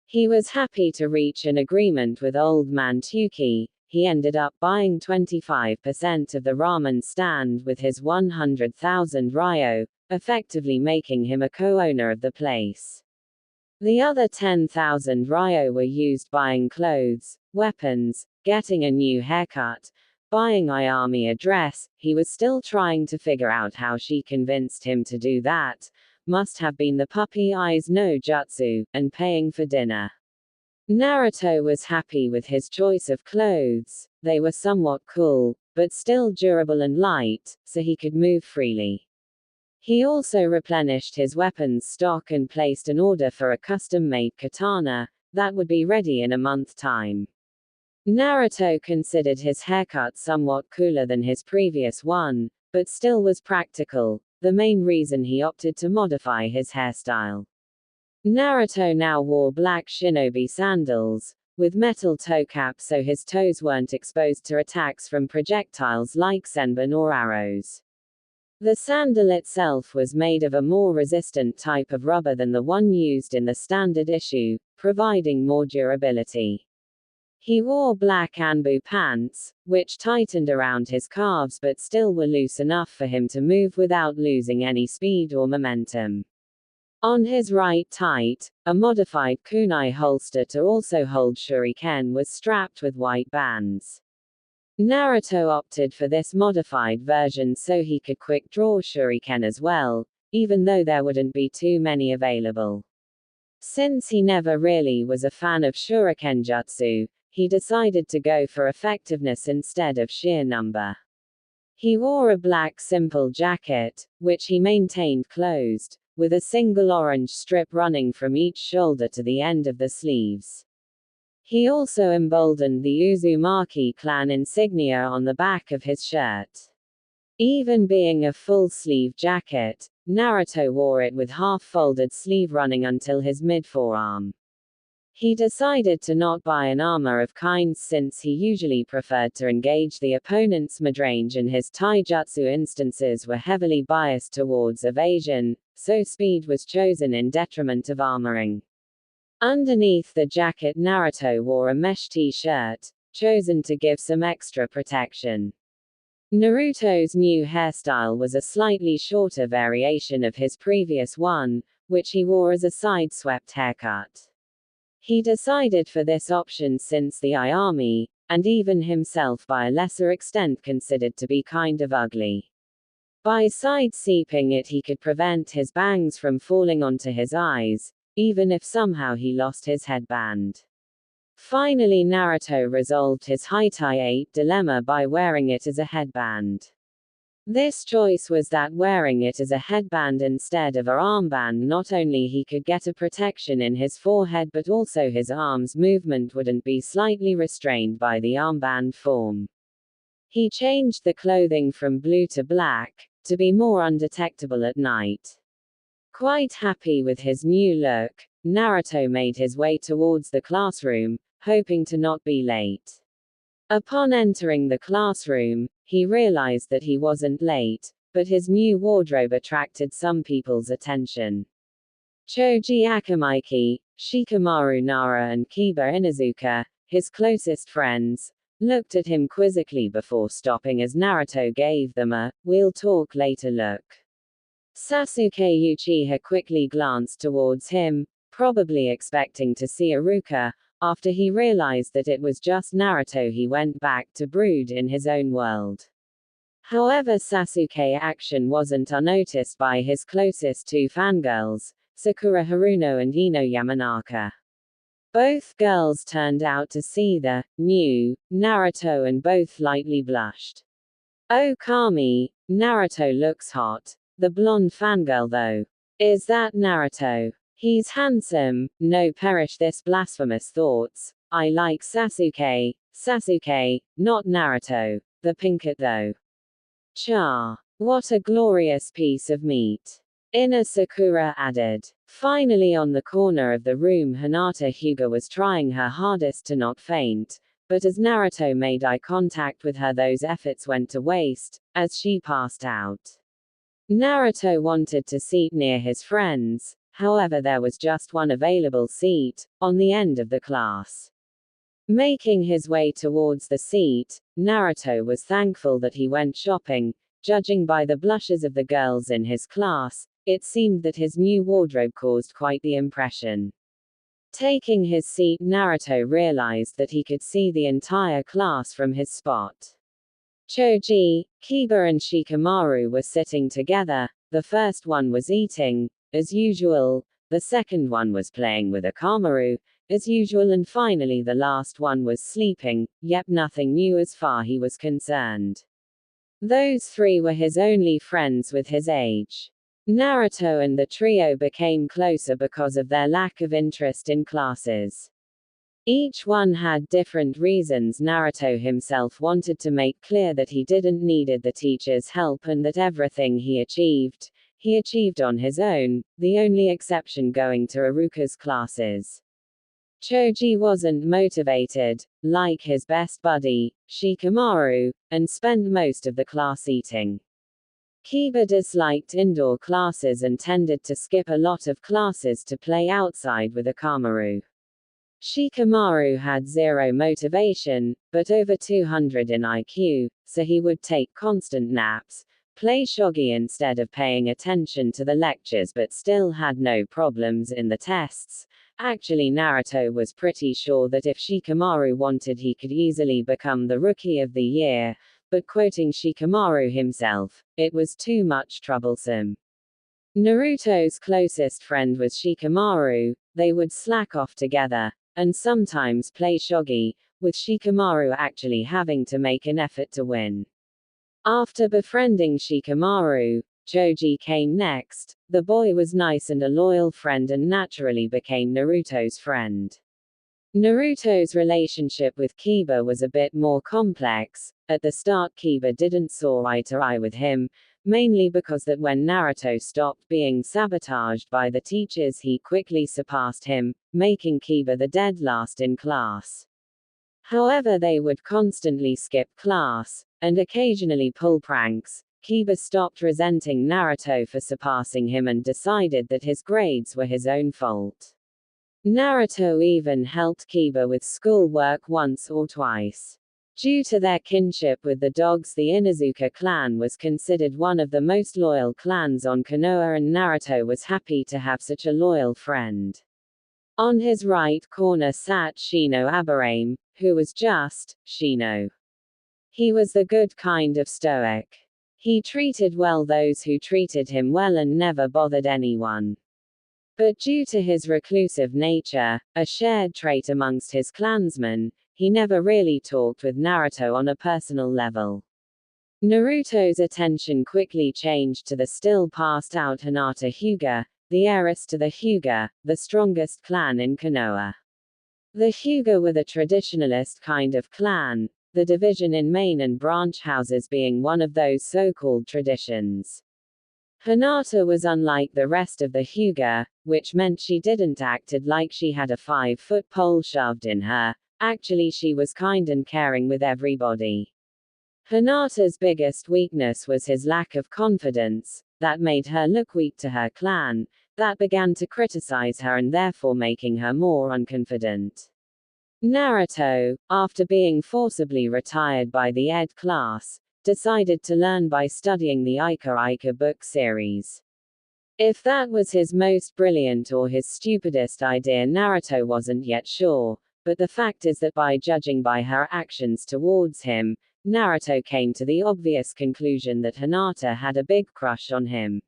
He was happy to reach an agreement with Old Man Tuki. He ended up buying 25% of the ramen stand with his 100,000 ryo, effectively making him a co-owner of the place. The other 10,000 ryo were used buying clothes, weapons, getting a new haircut, buying Ayami a dress. He was still trying to figure out how she convinced him to do that. Must have been the puppy eyes no jutsu, and paying for dinner. Naruto was happy with his choice of clothes. They were somewhat cool, but still durable and light, so he could move freely. He also replenished his weapons stock and placed an order for a custom-made katana that would be ready in a month's time. Naruto considered his haircut somewhat cooler than his previous one, but still was practical, the main reason he opted to modify his hairstyle. Naruto now wore black Shinobi sandals, with metal toe caps so his toes weren't exposed to attacks from projectiles like senbon or arrows. The sandal itself was made of a more resistant type of rubber than the one used in the standard issue, providing more durability. He wore black Anbu pants, which tightened around his calves but still were loose enough for him to move without losing any speed or momentum. On his right tight, a modified kunai holster to also hold shuriken was strapped with white bands. Naruto opted for this modified version so he could quick draw shuriken as well, even though there wouldn't be too many available. Since he never really was a fan of shuriken jutsu, he decided to go for effectiveness instead of sheer number. He wore a black simple jacket, which he maintained closed, with a single orange strip running from each shoulder to the end of the sleeves. He also emboldened the Uzumaki clan insignia on the back of his shirt. Even being a full-sleeve jacket, Naruto wore it with half-folded sleeve running until his mid-forearm. He decided to not buy an armor of kinds since he usually preferred to engage the opponent's midrange and his taijutsu instances were heavily biased towards evasion, so speed was chosen in detriment of armoring. Underneath the jacket Naruto wore a mesh t-shirt, chosen to give some extra protection. Naruto's new hairstyle was a slightly shorter variation of his previous one, which he wore as a side-swept haircut. He decided for this option since the Ayami, and even himself by a lesser extent considered to be kind of ugly. By side-seeping it he could prevent his bangs from falling onto his eyes, even if somehow he lost his headband. Finally Naruto resolved his Haitai 8 dilemma by wearing it as a headband. This choice was that wearing it as a headband instead of an armband not only he could get a protection in his forehead but also his arms' movement wouldn't be slightly restrained by the armband form. He changed the clothing from blue to black, to be more undetectable at night. Quite happy with his new look, Naruto made his way towards the classroom, hoping to not be late. Upon entering the classroom, he realized that he wasn't late, but his new wardrobe attracted some people's attention. Choji Akamaiki, Shikamaru Nara and Kiba Inuzuka, his closest friends, looked at him quizzically before stopping as Naruto gave them a "we'll talk later" look. Sasuke Uchiha quickly glanced towards him, probably expecting to see Iruka. After he realized that it was just Naruto, he went back to brood in his own world. However, Sasuke's action wasn't unnoticed by his closest two fangirls, Sakura Haruno and Ino Yamanaka. Both girls turned out to see the new Naruto and both lightly blushed. "Oh Kami, Naruto looks hot." The blonde fangirl though. "Is that Naruto? He's handsome." No, perish this blasphemous thoughts. "I like Sasuke, not Naruto. The pinkett though. Cha. What a glorious piece of meat." Inner Sakura added. Finally on the corner of the room Hinata Hyuga was trying her hardest to not faint, but as Naruto made eye contact with her, those efforts went to waste, as she passed out. Naruto wanted to seat near his friends, however there was just one available seat, on the end of the class. Making his way towards the seat, Naruto was thankful that he went shopping. Judging by the blushes of the girls in his class, it seemed that his new wardrobe caused quite the impression. Taking his seat, Naruto realized that he could see the entire class from his spot. Choji, Kiba and Shikamaru were sitting together. The first one was eating, as usual, the second one was playing with Akamaru, as usual, and finally the last one was sleeping, yet nothing new as far he was concerned. Those three were his only friends with his age. Naruto and the trio became closer because of their lack of interest in classes. Each one had different reasons. Naruto himself wanted to make clear that he didn't needed the teacher's help and that everything he achieved on his own, the only exception going to Iruka's classes. Choji wasn't motivated, like his best buddy, Shikamaru, and spent most of the class eating. Kiba disliked indoor classes and tended to skip a lot of classes to play outside with Akamaru. Shikamaru had zero motivation, but over 200 in IQ, so he would take constant naps, play shogi instead of paying attention to the lectures, but still had no problems in the tests. Actually, Naruto was pretty sure that if Shikamaru wanted, he could easily become the Rookie of the Year, but quoting Shikamaru himself, it was too much troublesome. Naruto's closest friend was Shikamaru. They would slack off together, and sometimes play shogi, with Shikamaru actually having to make an effort to win. After befriending Shikamaru, Choji came next. The boy was nice and a loyal friend and naturally became Naruto's friend. Naruto's relationship with Kiba was a bit more complex. At the start, Kiba didn't see eye to eye with him, mainly because that when Naruto stopped being sabotaged by the teachers, he quickly surpassed him, making Kiba the dead last in class. However, they would constantly skip class, and occasionally pull pranks. Kiba stopped resenting Naruto for surpassing him and decided that his grades were his own fault. Naruto even helped Kiba with schoolwork once or twice. Due to their kinship with the dogs, the Inuzuka clan was considered one of the most loyal clans on Konoha, and Naruto was happy to have such a loyal friend. On his right corner sat Shinobi, who was just Shino. He was the good kind of stoic. He treated well those who treated him well and never bothered anyone. But due to his reclusive nature, a shared trait amongst his clansmen, he never really talked with Naruto on a personal level. Naruto's attention quickly changed to the still passed out Hinata Hyuga, the heiress to the Hyuga, the strongest clan in Konoha. The Hyuga were the traditionalist kind of clan, the division in main and branch houses being one of those so-called traditions. Hinata was unlike the rest of the Hyuga, which meant she didn't acted like she had a 5-foot pole shoved in her. Actually, she was kind and caring with everybody. Hinata's biggest weakness was his lack of confidence, that made her look weak to her clan, that began to criticize her and therefore making her more unconfident. Naruto, after being forcibly retired by the Ed class, decided to learn by studying the Ika book series. If that was his most brilliant or his stupidest idea, Naruto wasn't yet sure, but the fact is that by judging by her actions towards him, Naruto came to the obvious conclusion that Hinata had a big crush on him.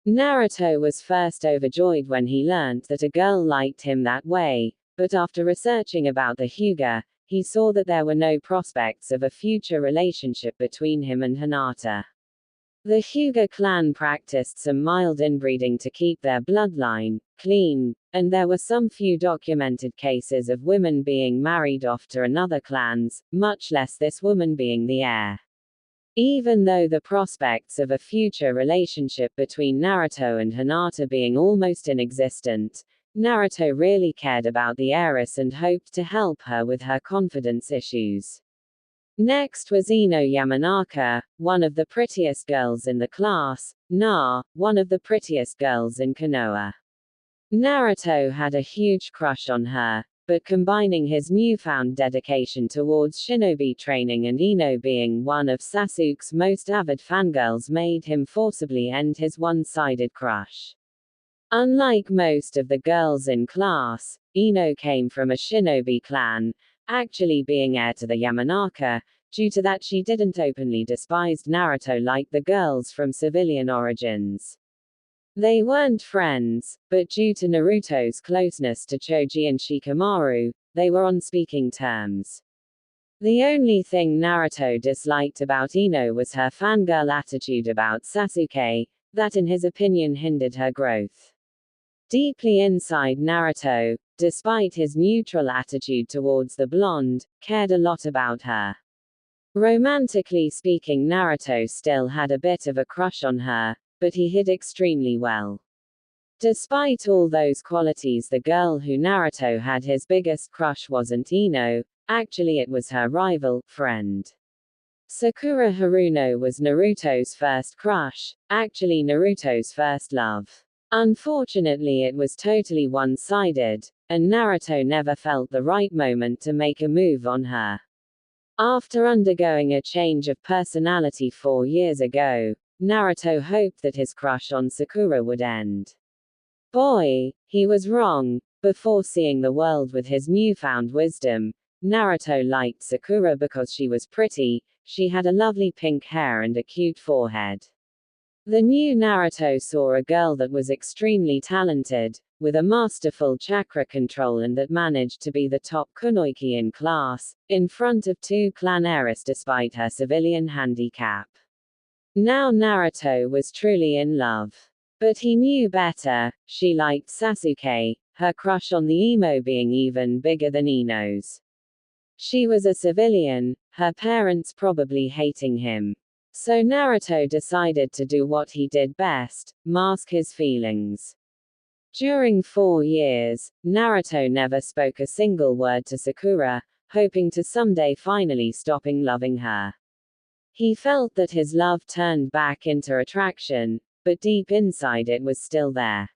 Naruto was first overjoyed when he learned that a girl liked him that way, but after researching about the Hyuga, he saw that there were no prospects of a future relationship between him and Hinata. The Hyuga clan practiced some mild inbreeding to keep their bloodline clean, and there were some few documented cases of women being married off to another clans, much less this woman being the heir. Even though the prospects of a future relationship between Naruto and Hinata being almost inexistent, Naruto really cared about the heiress and hoped to help her with her confidence issues. Next was Ino Yamanaka, one of the prettiest girls in the class, one of the prettiest girls in Konoha. Naruto had a huge crush on her, but combining his newfound dedication towards shinobi training and Ino being one of Sasuke's most avid fangirls made him forcibly end his one-sided crush. Unlike most of the girls in class, Ino came from a shinobi clan, actually being heir to the Yamanaka. Due to that, she didn't openly despise Naruto like the girls from civilian origins. They weren't friends, but due to Naruto's closeness to Choji and Shikamaru, they were on speaking terms. The only thing Naruto disliked about Ino was her fangirl attitude about Sasuke, that in his opinion hindered her growth. Deeply inside, Naruto, despite his neutral attitude towards the blonde, cared a lot about her. Romantically speaking, Naruto still had a bit of a crush on her, but he hid extremely well. Despite all those qualities, the girl who Naruto had his biggest crush wasn't Ino, actually it was her rival, friend. Sakura Haruno was Naruto's first crush, actually Naruto's first love. Unfortunately, it was totally one-sided, and Naruto never felt the right moment to make a move on her. After undergoing a change of personality 4 years ago, Naruto hoped that his crush on Sakura would end. Boy, he was wrong. Before seeing the world with his newfound wisdom, Naruto liked Sakura because she was pretty, she had a lovely pink hair and a cute forehead. The new Naruto saw a girl that was extremely talented, with a masterful chakra control and that managed to be the top kunoichi in class, in front of 2 clan heiresses despite her civilian handicap. Now Naruto was truly in love. But he knew better, she liked Sasuke, her crush on the emo being even bigger than Ino's. She was a civilian, her parents probably hating him. So Naruto decided to do what he did best, mask his feelings. During 4 years, Naruto never spoke a single word to Sakura, hoping to someday finally stopping loving her. He felt that his love turned back into attraction, but deep inside it was still there.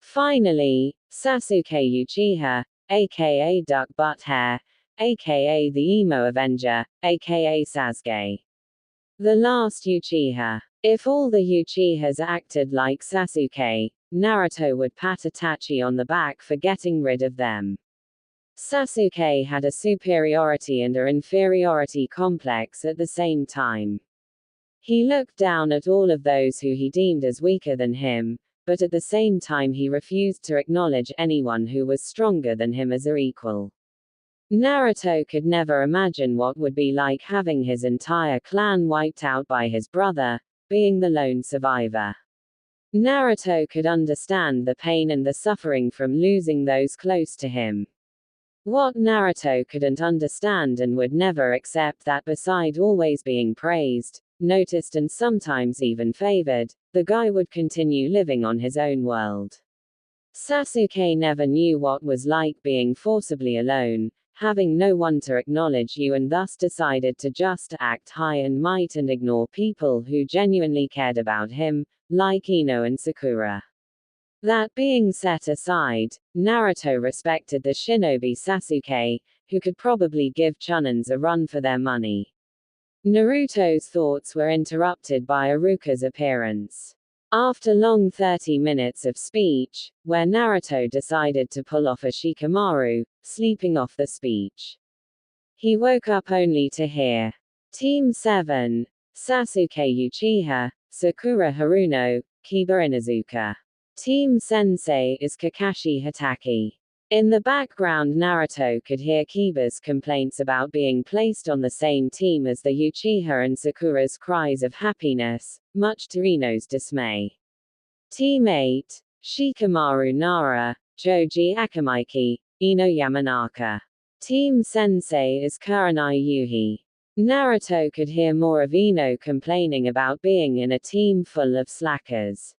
Finally, Sasuke Uchiha, aka Duck Butt Hair, aka the Emo Avenger, aka Sasuke. The last Uchiha. If all the Uchihas acted like Sasuke, Naruto would pat Itachi on the back for getting rid of them. Sasuke had a superiority and an inferiority complex at the same time. He looked down at all of those who he deemed as weaker than him, but at the same time he refused to acknowledge anyone who was stronger than him as an equal. Naruto could never imagine what would be like having his entire clan wiped out by his brother, being the lone survivor. Naruto could understand the pain and the suffering from losing those close to him. What Naruto couldn't understand and would never accept that beside always being praised, noticed and sometimes even favored, the guy would continue living on his own world. Sasuke never knew what was like being forcibly alone, having no one to acknowledge you, and thus decided to just act high and might and ignore people who genuinely cared about him, like Ino and Sakura. That being set aside, Naruto respected the shinobi Sasuke, who could probably give Chunins a run for their money. Naruto's thoughts were interrupted by Iruka's appearance. After long 30 minutes of speech, where Naruto decided to pull off a Shikamaru, sleeping off the speech. He woke up only to hear, Team 7, Sasuke Uchiha, Sakura Haruno, Kiba Inuzuka. Team Sensei is Kakashi Hatake. In the background, Naruto could hear Kiba's complaints about being placed on the same team as the Uchiha and Sakura's cries of happiness, much to Ino's dismay. Team 8, Shikamaru Nara, Joji Akamaiki, Ino Yamanaka. Team Sensei is Kurenai Yuhi. Naruto could hear more of Ino complaining about being in a team full of slackers.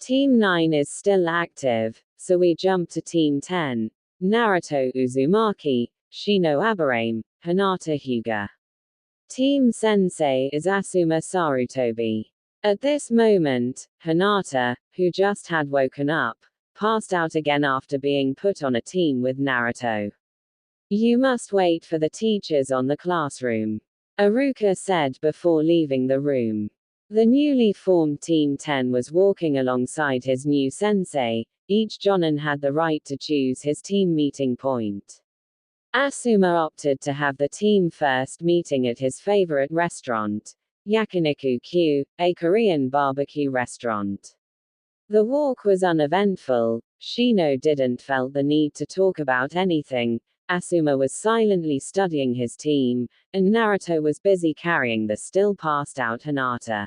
Team 9 is still active, so we jump to Team 10. Naruto Uzumaki, Shino Aburame, Hinata Hyuga. Team Sensei is Asuma Sarutobi. At this moment, Hinata, who just had woken up, passed out again after being put on a team with Naruto. You must wait for the teachers on the classroom, Iruka said before leaving the room. The newly formed Team 10 was walking alongside his new sensei. Each jonin had the right to choose his team meeting point. Asuma opted to have the team first meeting at his favorite restaurant, Yakiniku-Q, a Korean barbecue restaurant. The walk was uneventful. Shino didn't felt the need to talk about anything. Asuma was silently studying his team, and Naruto was busy carrying the still passed out Hinata.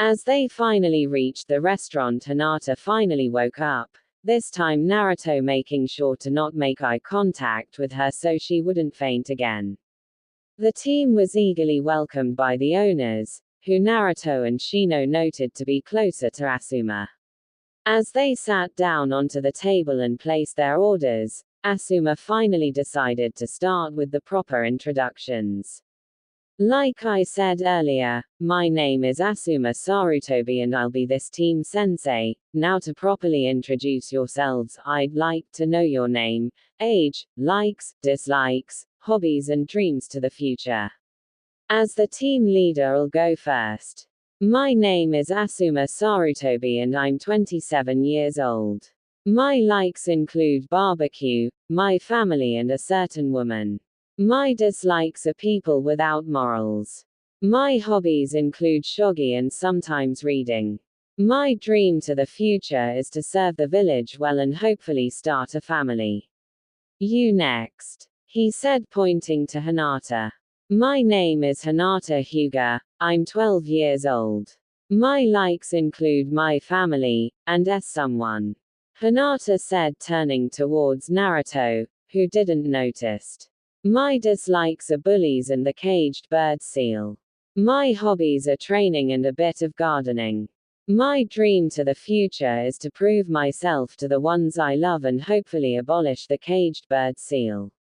As they finally reached the restaurant, Hinata finally woke up, this time Naruto making sure to not make eye contact with her so she wouldn't faint again. The team was eagerly welcomed by the owners, who Naruto and Shino noted to be closer to Asuma. As they sat down onto the table and placed their orders, Asuma finally decided to start with the proper introductions. Like I said earlier, my name is Asuma Sarutobi and I'll be this team sensei. Now to properly introduce yourselves, I'd like to know your name, age, likes, dislikes, hobbies and dreams to the future. As the team leader, I'll go first. My name is Asuma Sarutobi and I'm 27 years old. My likes include barbecue, my family and a certain woman. My dislikes are people without morals. My hobbies include shogi and sometimes reading. My dream to the future is to serve the village well and hopefully start a family. You next, he said pointing to Hinata. My name is Hinata Hyuga, I'm 12 years old. My likes include my family, and someone. Hinata said turning towards Naruto, who didn't notice. My dislikes are bullies and the caged bird seal. My hobbies are training and a bit of gardening. My dream to the future is to prove myself to the ones I love and hopefully abolish the caged bird seal.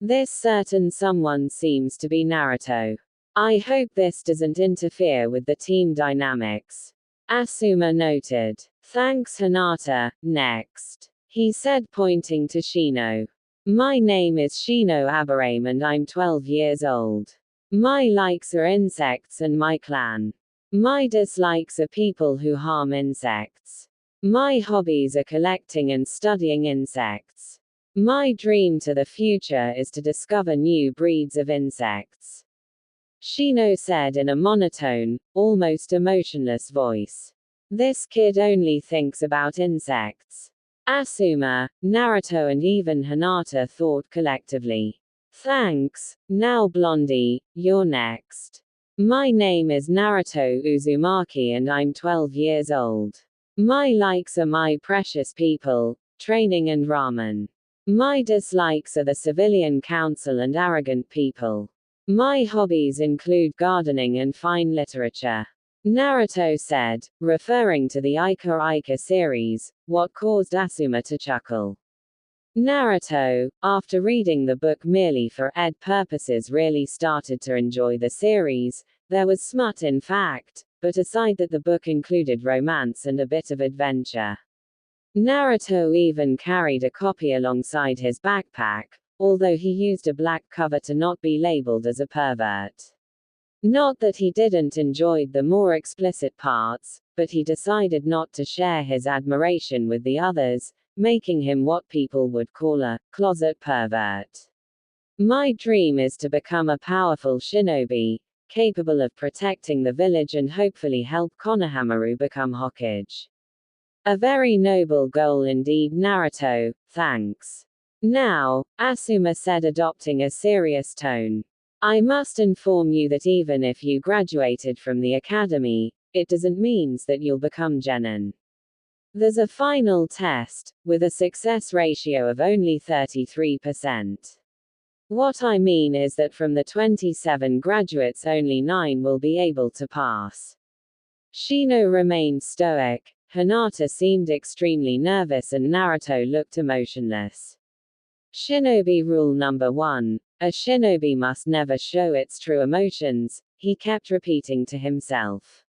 This certain someone seems to be Naruto. I hope this doesn't interfere with the team dynamics. Asuma noted. Thanks Hinata, next. He said pointing to Shino. My name is Shino Aburame and I'm 12 years old. My likes are insects and my clan. My dislikes are people who harm insects. My hobbies are collecting and studying insects. My dream to the future is to discover new breeds of insects. Shino said in a monotone, almost emotionless voice. This kid only thinks about insects. Asuma, Naruto and even Hinata thought collectively. Thanks, now Blondie, you're next. My name is Naruto Uzumaki and I'm 12 years old. My likes are my precious people, training and ramen. My dislikes are the civilian council and arrogant people. My hobbies include gardening and fine literature. Naruto said, referring to the Ica Ica series, what caused Asuma to chuckle. Naruto, after reading the book merely for ed purposes, really started to enjoy the series. There was smut in fact, but aside that the book included romance and a bit of adventure. Naruto even carried a copy alongside his backpack, although he used a black cover to not be labeled as a pervert. Not that he didn't enjoy the more explicit parts, but he decided not to share his admiration with the others, making him what people would call a closet pervert. My dream is to become a powerful shinobi, capable of protecting the village and hopefully help Konohamaru become Hokage. A very noble goal indeed, Naruto, thanks. Now, Asuma said, adopting a serious tone. I must inform you that even if you graduated from the academy, it doesn't mean that you'll become genin. There's a final test, with a success ratio of only 33%. What I mean is that from the 27 graduates only 9 will be able to pass. Shino remained stoic, Hinata seemed extremely nervous and Naruto looked emotionless. Shinobi rule number 1. A shinobi must never show its true emotions, he kept repeating to himself.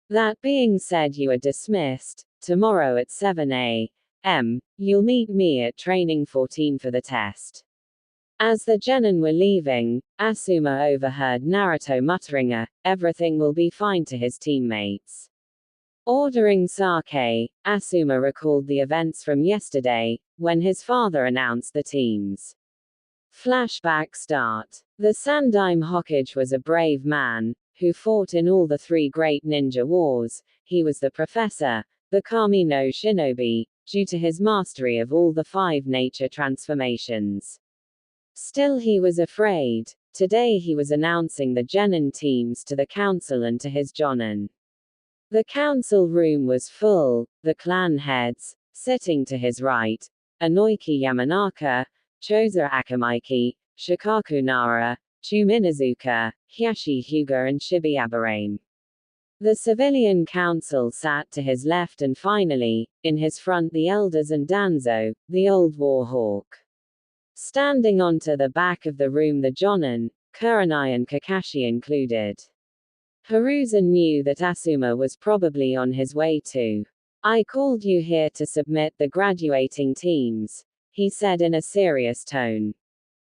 That being said, you are dismissed. Tomorrow at 7 a.m., you'll meet me at training 14 for the test. As the genin were leaving, Asuma overheard Naruto muttering everything will be fine to his teammates. Ordering sake, Asuma recalled the events from yesterday, when his father announced the teams. Flashback start. The Sandaime Hokage was a brave man, who fought in all the 3 great ninja wars. He was the professor, the Kami no Shinobi, due to his mastery of all the 5 nature transformations. Still he was afraid. Today he was announcing the genin teams to the council and to his jonin. The council room was full, the clan heads, sitting to his right, Inoiki Yamanaka, Choza Akamaiki, Shikaku Nara, Chuminazuka, Hiashi Hyuga and Shibi Aberame. The civilian council sat to his left and finally, in his front the elders and Danzo, the old war hawk. Standing onto the back of the room the jonin, Kurenai and Kakashi included. Hiruzen knew that Asuma was probably on his way too. I called you here to submit the graduating teams, he said in a serious tone.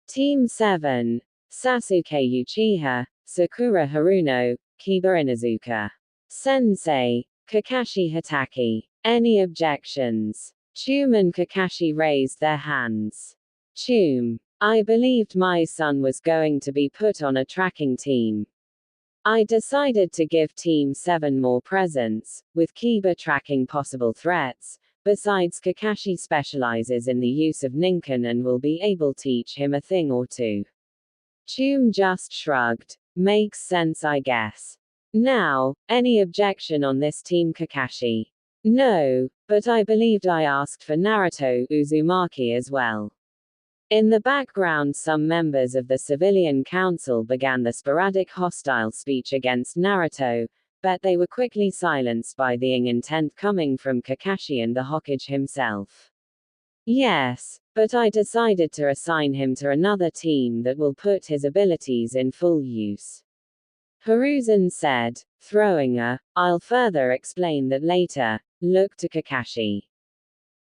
Team 7. Sasuke Uchiha, Sakura Haruno, Kiba Inuzuka. Sensei, Kakashi Hatake. Any objections? Chum and Kakashi raised their hands. Chum. I believed my son was going to be put on a tracking team. I decided to give Team 7 more presents, with Kiba tracking possible threats. Besides, Kakashi specializes in the use of Ninken and will be able to teach him a thing or two. Chum just shrugged. Makes sense, I guess. Now, any objection on this team, Kakashi? No, but I believed I asked for Naruto Uzumaki as well. In the background, some members of the civilian council began the sporadic hostile speech against Naruto, but they were quickly silenced by the intent coming from Kakashi and the Hokage himself. Yes, but I decided to assign him to another team that will put his abilities in full use. Hiruzen said, throwing I'll further explain that later, look to Kakashi.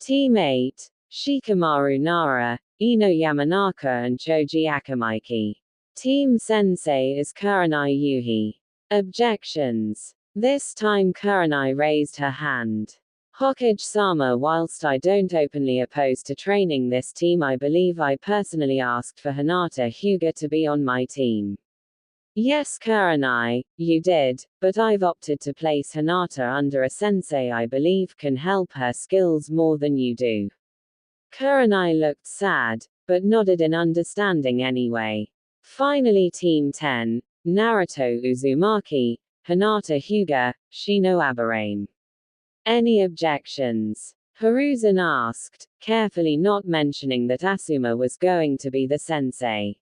Team 8, Shikamaru Nara, Ino Yamanaka and Choji Akamaiki. Team Sensei is Kurenai Yuhi. Objections. This time Kurenai raised her hand. Hokage-sama, whilst I don't openly oppose to training this team, I believe I personally asked for Hinata Hyuga to be on my team. Yes, Kurenai, you did, but I've opted to place Hinata under a sensei I believe can help her skills more than you do. Kurenai looked sad, but nodded in understanding anyway. Finally, Team 10, Naruto Uzumaki, Hinata Hyuga, Shino Aberame. Any objections? Hiruzen asked, carefully not mentioning that Asuma was going to be the sensei.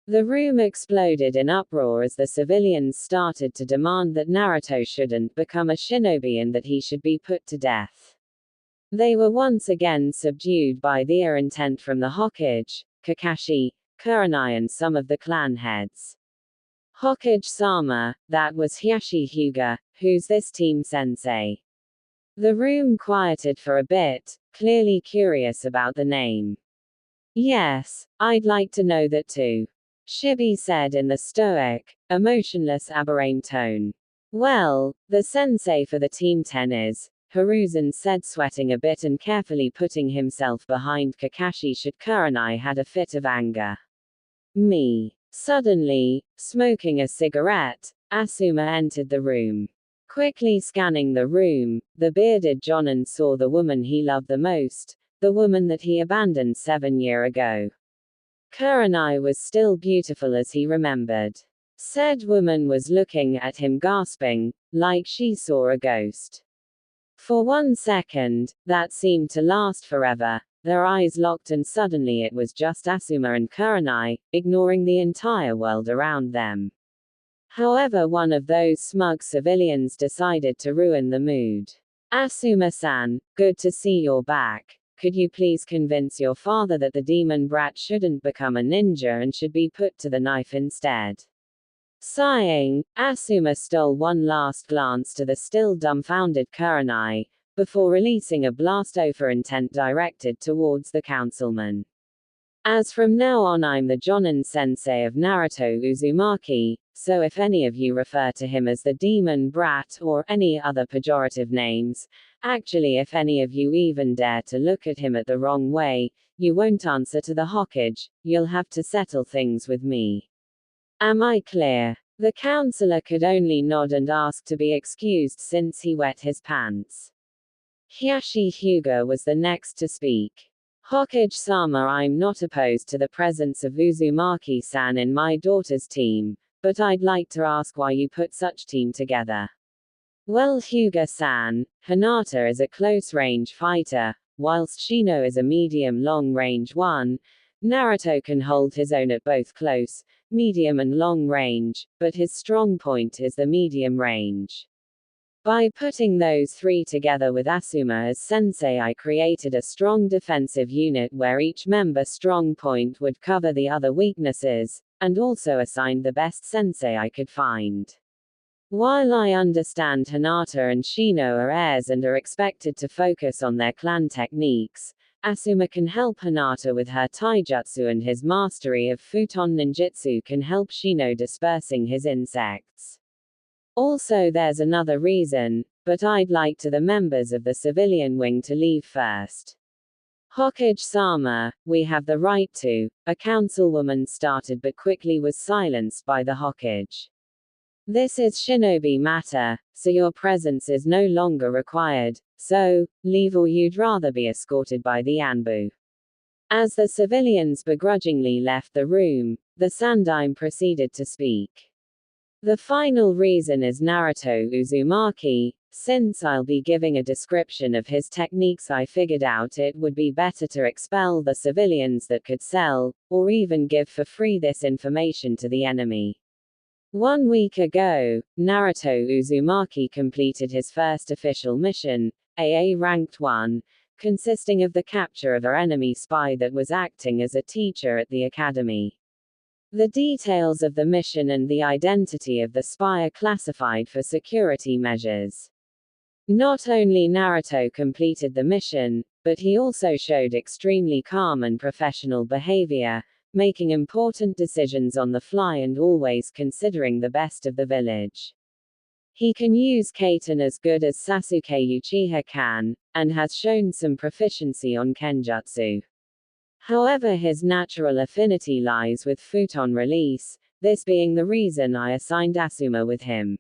The room exploded in uproar as the civilians started to demand that Naruto shouldn't become a shinobi and that he should be put to death. They were once again subdued by the intent from the Hokage, Kakashi, Kurenai and some of the clan heads. Hokage-sama, that was Hiashi Hyuga, who's this team sensei? The room quieted for a bit, clearly curious about the name. Yes, I'd like to know that too. Shibi said in the stoic, emotionless Aberame tone. Well, the sensei for the Team 10 is, Hiruzen said, sweating a bit and carefully putting himself behind Kakashi should Kurenai had a fit of anger. Me. Suddenly, smoking a cigarette, Asuma entered the room. Quickly scanning the room, the bearded jonin saw the woman he loved the most, the woman that he abandoned 7 years ago. Kurenai was still beautiful as he remembered. Said woman was looking at him gasping, like she saw a ghost. For 1 second, that seemed to last forever, their eyes locked and suddenly it was just Asuma and Kurenai, ignoring the entire world around them. However, one of those smug civilians decided to ruin the mood. Asuma-san, good to see you're back. Could you please convince your father that the demon brat shouldn't become a ninja and should be put to the knife instead? Sighing, Asuma stole one last glance to the still dumbfounded Kurenai, before releasing a blast over intent directed towards the councilman. As from now on I'm the Jonin sensei of Naruto Uzumaki, so if any of you refer to him as the demon brat or any other pejorative names, actually if any of you even dare to look at him at the wrong way, you won't answer to the Hokage, you'll have to settle things with me. Am I clear? The counselor could only nod and ask to be excused since he wet his pants. Hiyashi Hyuga was the next to speak. Hokage-sama, I'm not opposed to the presence of Uzumaki-san in my daughter's team, but I'd like to ask why you put such team together. Well, Hyuga-san, Hinata is a close-range fighter, whilst Shino is a medium-long-range one. Naruto can hold his own at both close, medium and long range, but his strong point is the medium range. By putting those three together with Asuma as sensei, I created a strong defensive unit where each member's strong point would cover the other weaknesses, and also assigned the best sensei I could find. While I understand Hinata and Shino are heirs and are expected to focus on their clan techniques, Asuma can help Hinata with her taijutsu, and his mastery of futon ninjutsu can help Shino dispersing his insects. Also, there's another reason, but I'd like to the members of the civilian wing to leave first. Hokage-sama, we have the right to, a councilwoman started but quickly was silenced by the Hokage. This is Shinobi matter, so your presence is no longer required, so, leave or you'd rather be escorted by the Anbu. As the civilians begrudgingly left the room, the Sandaime proceeded to speak. The final reason is Naruto Uzumaki. Since I'll be giving a description of his techniques, I figured out it would be better to expel the civilians that could sell, or even give for free this information to the enemy. 1 week ago, Naruto Uzumaki completed his first official mission, AA Ranked 1, consisting of the capture of an enemy spy that was acting as a teacher at the academy. The details of the mission and the identity of the spy are classified for security measures. Not only Naruto completed the mission, but he also showed extremely calm and professional behavior, making important decisions on the fly and always considering the best of the village. He can use Kaiten as good as Sasuke Uchiha can, and has shown some proficiency on Kenjutsu. However, his natural affinity lies with futon release, this being the reason I assigned Asuma with him.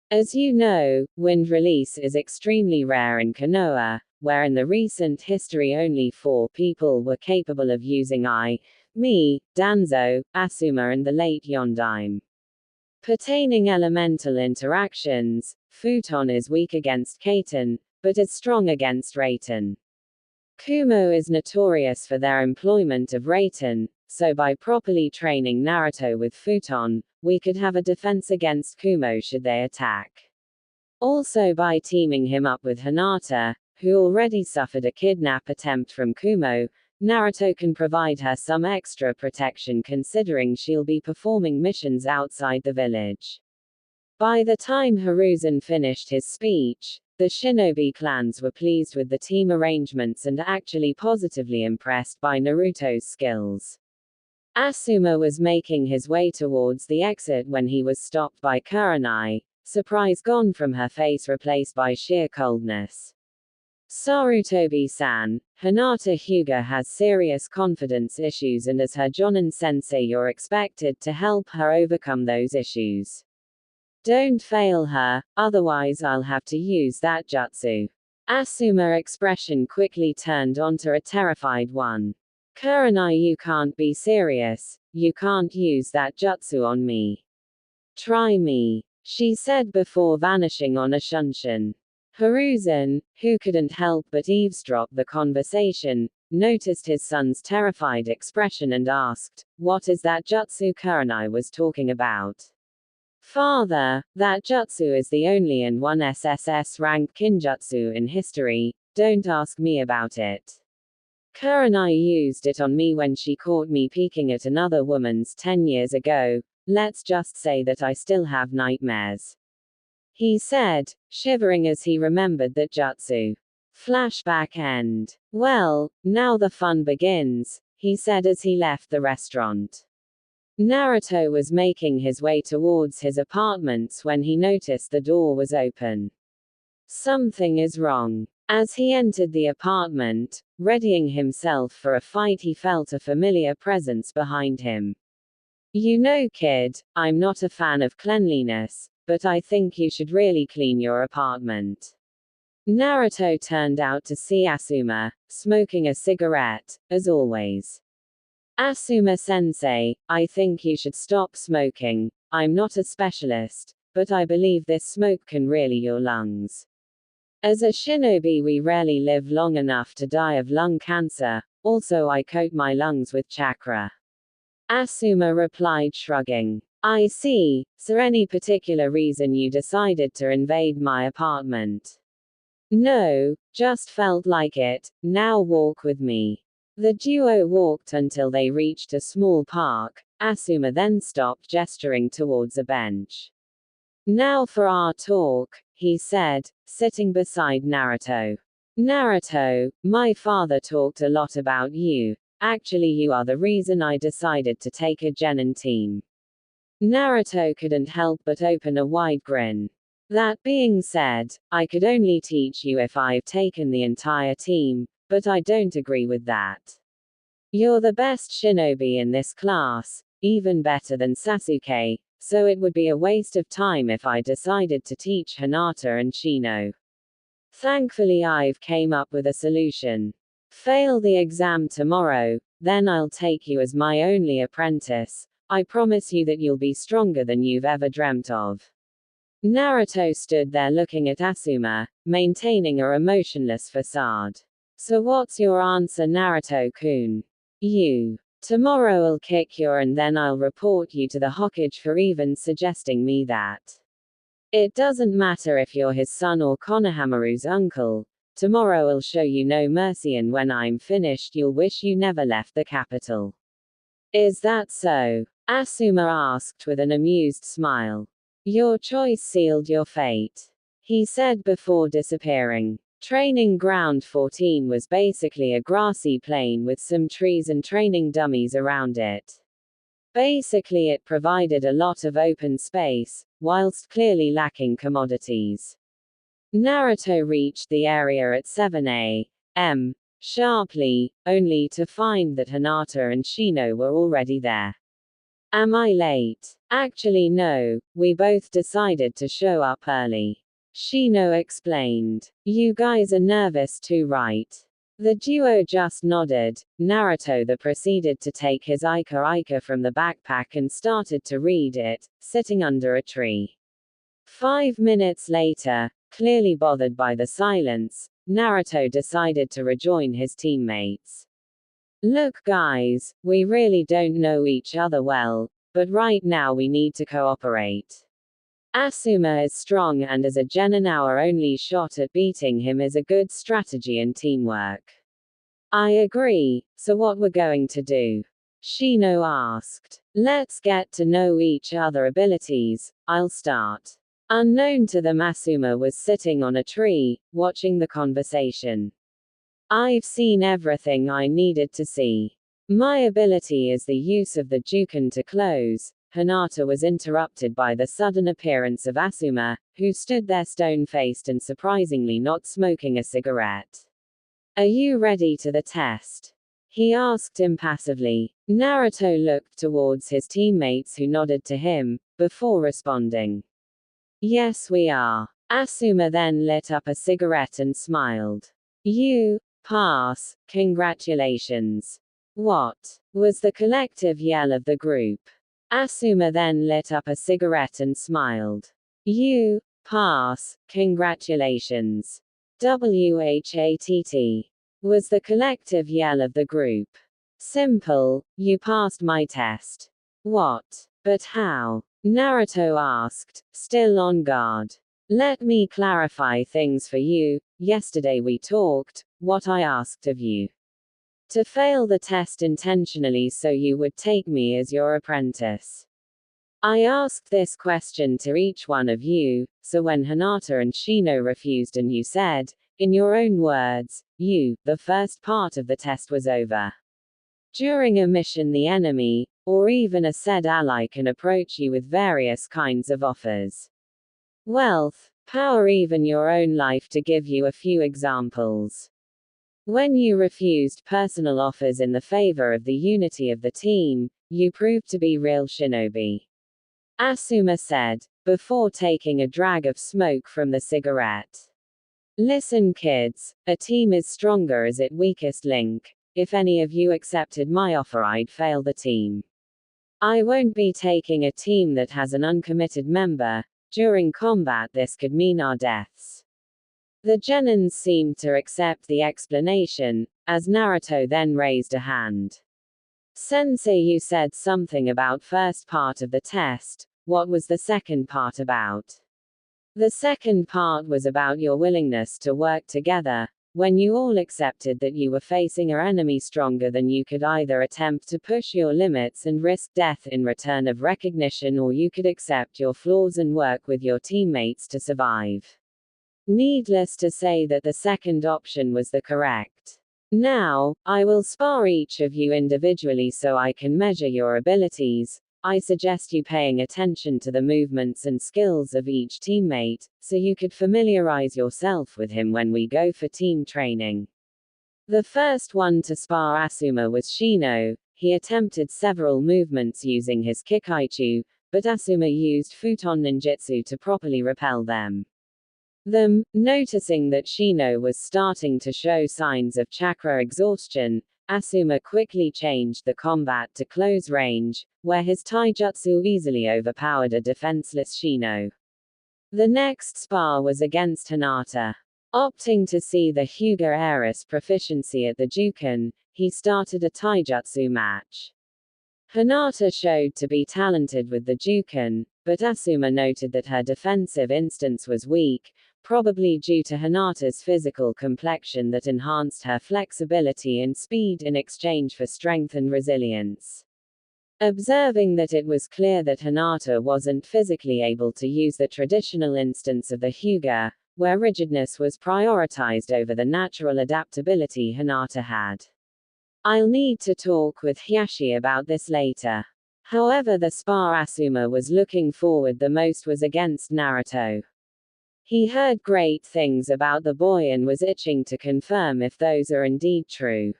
As you know, wind release is extremely rare in Konoha, where in the recent history only 4 people were capable of using me, Danzo, Asuma and the late Yondaime. Pertaining elemental interactions, futon is weak against Kaiten, but is strong against Raiten. Kumo is notorious for their employment of Raiten, so by properly training Naruto with futon, we could have a defense against Kumo should they attack. Also by teaming him up with Hinata, who already suffered a kidnap attempt from Kumo, Naruto can provide her some extra protection considering she'll be performing missions outside the village. By the time Hiruzen finished his speech, the Shinobi clans were pleased with the team arrangements and actually positively impressed by Naruto's skills. Asuma was making his way towards the exit when he was stopped by Kurenai, surprise gone from her face replaced by sheer coldness. Sarutobi-san, Hinata Hyuga has serious confidence issues, and as her Jonin sensei you're expected to help her overcome those issues. Don't fail her, otherwise I'll have to use that jutsu. Asuma's expression quickly turned onto a terrified one. Kurenai, you can't be serious, you can't use that jutsu on me. Try me, she said before vanishing on a shunshin. Hiruzen, who couldn't help but eavesdrop the conversation, noticed his son's terrified expression and asked, what is that jutsu Kurenai was talking about? Father, that jutsu is the only and one SSS rank kinjutsu in history, don't ask me about it. Kurenai used it on me when she caught me peeking at another woman's 10 years ago, let's just say that I still have nightmares. He said, shivering as he remembered that jutsu. Flashback end. Well, now the fun begins, he said as he left the restaurant. Naruto was making his way towards his apartments when he noticed the door was open. Something is wrong. As he entered the apartment, readying himself for a fight, he felt a familiar presence behind him. You know, kid, I'm not a fan of cleanliness, but I think you should really clean your apartment. Naruto turned out to see Asuma, smoking a cigarette, as always. Asuma-sensei, I think you should stop smoking. I'm not a specialist, but I believe this smoke can really your lungs. As a shinobi, we rarely live long enough to die of lung cancer, also I coat my lungs with chakra. Asuma replied, shrugging. I see, so any particular reason you decided to invade my apartment? No, just felt like it, now walk with me. The duo walked until they reached a small park. Asuma then stopped, gesturing towards a bench. Now for our talk, he said, sitting beside Naruto. Naruto, my father talked a lot about you. Actually, you are the reason I decided to take a genin team. Naruto couldn't help but open a wide grin. That being said, I could only teach you if I've taken the entire team, but I don't agree with that. You're the best shinobi in this class, even better than Sasuke, so it would be a waste of time if I decided to teach Hinata and Shino. Thankfully I've came up with a solution. Fail the exam tomorrow, then I'll take you as my only apprentice. I promise you that you'll be stronger than you've ever dreamt of. Naruto stood there looking at Asuma, maintaining a emotionless facade. So what's your answer, Naruto-kun? You. Tomorrow I'll kick you and then I'll report you to the Hokage for even suggesting me that. It doesn't matter if you're his son or Konohamaru's uncle. Tomorrow I'll show you no mercy, and when I'm finished you'll wish you never left the capital. Is that so? Asuma asked with an amused smile. Your choice sealed your fate, he said before disappearing. Training Ground 14 was basically a grassy plain with some trees and training dummies around it. Basically, it provided a lot of open space, whilst clearly lacking commodities. Naruto reached the area at 7 a.m. sharply, only to find that Hinata and Shino were already there. Am I late? Actually no, we both decided to show up early. Shino explained. You guys are nervous too, right? The duo just nodded. Naruto proceeded to take his Ika from the backpack and started to read it, sitting under a tree. 5 minutes later, clearly bothered by the silence, Naruto decided to rejoin his teammates. Look guys, we really don't know each other well, but right now we need to cooperate. Asuma is strong and as a genin our only shot at beating him is a good strategy and teamwork. I agree, so what we're going to do? Shino asked. Let's get to know each other abilities, I'll start. Unknown to them, Asuma was sitting on a tree, watching the conversation. I've seen everything I needed to see. My ability is the use of the Juken to close. Hinata was interrupted by the sudden appearance of Asuma, who stood there stone-faced and surprisingly not smoking a cigarette. Are you ready to the test? He asked impassively. Naruto looked towards his teammates who nodded to him, before responding. Yes we are. Asuma then lit up a cigarette and smiled. You pass, congratulations. What? Was the collective yell of the group. Asuma then lit up a cigarette and smiled. You pass, congratulations. WHATT. Was the collective yell of the group. Simple, you passed my test. What? But how? Naruto asked, still on guard. Let me clarify things for you. Yesterday we talked, what I asked of you. To fail the test intentionally so you would take me as your apprentice. I asked this question to each one of you, so when Hinata and Shino refused and you said, in your own words, the first part of the test was over. During a mission the enemy, or even a said ally can approach you with various kinds of offers. Wealth, power, even your own life, to give you a few examples. When you refused personal offers in the favor of the unity of the team, you proved to be real shinobi. Asuma said, before taking a drag of smoke from the cigarette. Listen kids, a team is stronger as its weakest link. If any of you accepted my offer I'd fail the team. I won't be taking a team that has an uncommitted member. During combat this could mean our deaths. The genins seemed to accept the explanation, as Naruto then raised a hand. Sensei, you said something about first part of the test. What was the second part about? The second part was about your willingness to work together. When you all accepted that you were facing an enemy stronger than you could either attempt to push your limits and risk death in return of recognition, or you could accept your flaws and work with your teammates to survive. Needless to say that the second option was the correct. Now, I will spar each of you individually so I can measure your abilities. I suggest you paying attention to the movements and skills of each teammate, so you could familiarize yourself with him when we go for team training. The first one to spar Asuma was Shino. He attempted several movements using his Kikaichu, but Asuma used Futon Ninjutsu to properly repel them. Noticing that Shino was starting to show signs of chakra exhaustion, Asuma quickly changed the combat to close range, where his taijutsu easily overpowered a defenseless Shino. The next spar was against Hinata. Opting to see the Hyuga heiress proficiency at the Juken, he started a taijutsu match. Hinata showed to be talented with the Juken, but Asuma noted that her defensive instance was weak, probably due to Hinata's physical complexion that enhanced her flexibility and speed in exchange for strength and resilience. Observing that it was clear that Hinata wasn't physically able to use the traditional instance of the Hyuga, where rigidness was prioritized over the natural adaptability Hinata had. I'll need to talk with Hiashi about this later. However, the spar Asuma was looking forward the most was against Naruto. He heard great things about the boy and was itching to confirm if those are indeed true.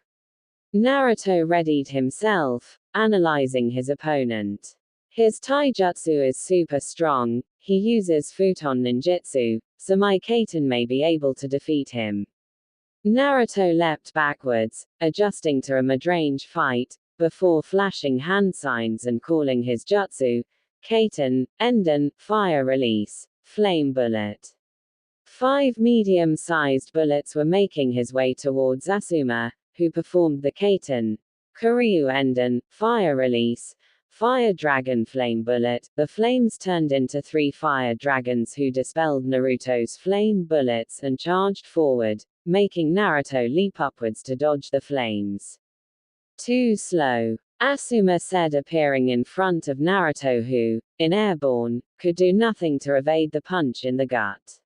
Naruto readied himself, analyzing his opponent. His taijutsu is super strong, he uses Futon Ninjutsu, so my Kaiten may be able to defeat him. Naruto leapt backwards, adjusting to a mid-range fight, before flashing hand signs and calling his jutsu, Kaiten, Enden, Fire Release, Flame Bullet. 5 medium-sized bullets were making his way towards Asuma, who performed the Kaiten, Kuryu Enden, Fire Release, Fire Dragon Flame Bullet. The flames turned into 3 fire dragons who dispelled Naruto's flame bullets and charged forward, making Naruto leap upwards to dodge the flames. Too slow, Asuma said, appearing in front of Naruto who, in airborne, could do nothing to evade the punch in the gut.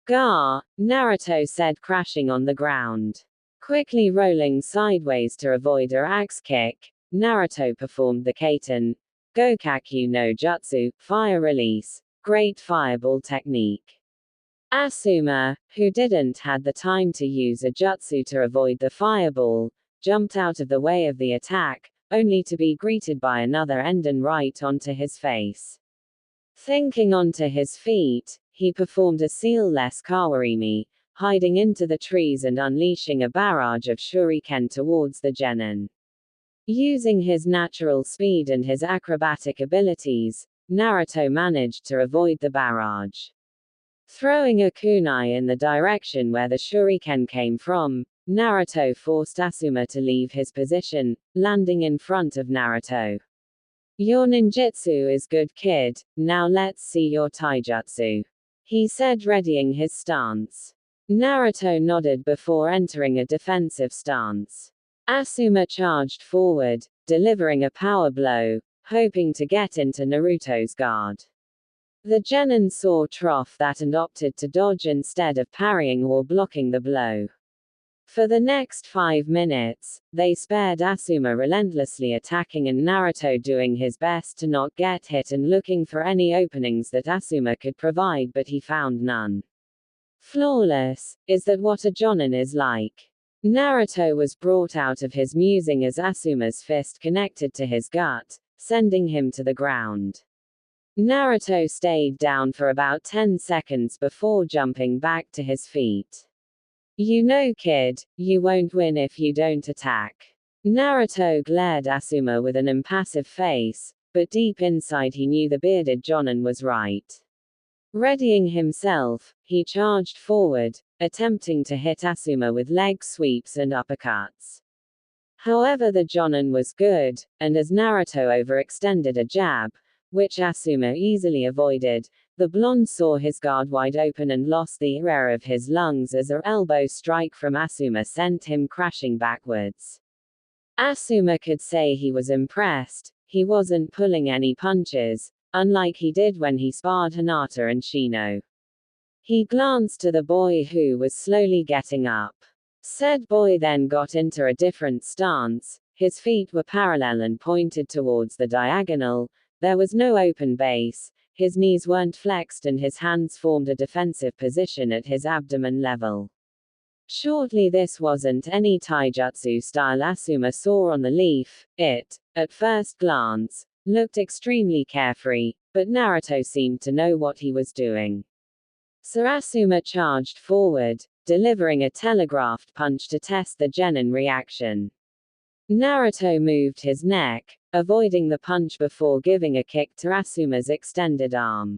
Gah, Naruto said, crashing on the ground. Quickly rolling sideways to avoid a axe kick, Naruto performed the Kaiten, Gokakyu no Jutsu, Fire Release, Great Fireball technique. Asuma, who didn't had the time to use a jutsu to avoid the fireball, jumped out of the way of the attack, only to be greeted by another Enden right onto his face. Thinking onto his feet, he performed a seal-less Kawarimi, hiding into the trees and unleashing a barrage of shuriken towards the genin. Using his natural speed and his acrobatic abilities, Naruto managed to avoid the barrage. Throwing a kunai in the direction where the shuriken came from, Naruto forced Asuma to leave his position, landing in front of Naruto. Your ninjutsu is good, kid, now let's see your taijutsu, he said, readying his stance. Naruto nodded before entering a defensive stance. Asuma charged forward, delivering a power blow, hoping to get into Naruto's guard. The genin saw that and opted to dodge instead of parrying or blocking the blow. For the next 5 minutes, they spared Asuma relentlessly attacking and Naruto doing his best to not get hit and looking for any openings that Asuma could provide, but he found none. Flawless, is that what a jonin is like? Naruto was brought out of his musing as Asuma's fist connected to his gut, sending him to the ground. Naruto stayed down for about 10 seconds before jumping back to his feet. You know, kid, you won't win if you don't attack. Naruto glared at Asuma with an impassive face, but deep inside he knew the bearded jonin was right. Readying himself, he charged forward, attempting to hit Asuma with leg sweeps and uppercuts. However, the jonin was good, and as Naruto overextended a jab, which Asuma easily avoided, the blonde saw his guard wide open and lost the air of his lungs as an elbow strike from Asuma sent him crashing backwards. Asuma could say he was impressed. He wasn't pulling any punches, unlike he did when he sparred Hinata and Shino. He glanced to the boy who was slowly getting up. Said boy then got into a different stance. His feet were parallel and pointed towards the diagonal. There was no open base, his knees weren't flexed and his hands formed a defensive position at his abdomen level. Shortly, this wasn't any taijutsu style Asuma saw on the leaf. It, at first glance, looked extremely carefree, but Naruto seemed to know what he was doing. So Asuma charged forward, delivering a telegraphed punch to test the genin reaction. Naruto moved his neck, avoiding the punch before giving a kick to Asuma's extended arm.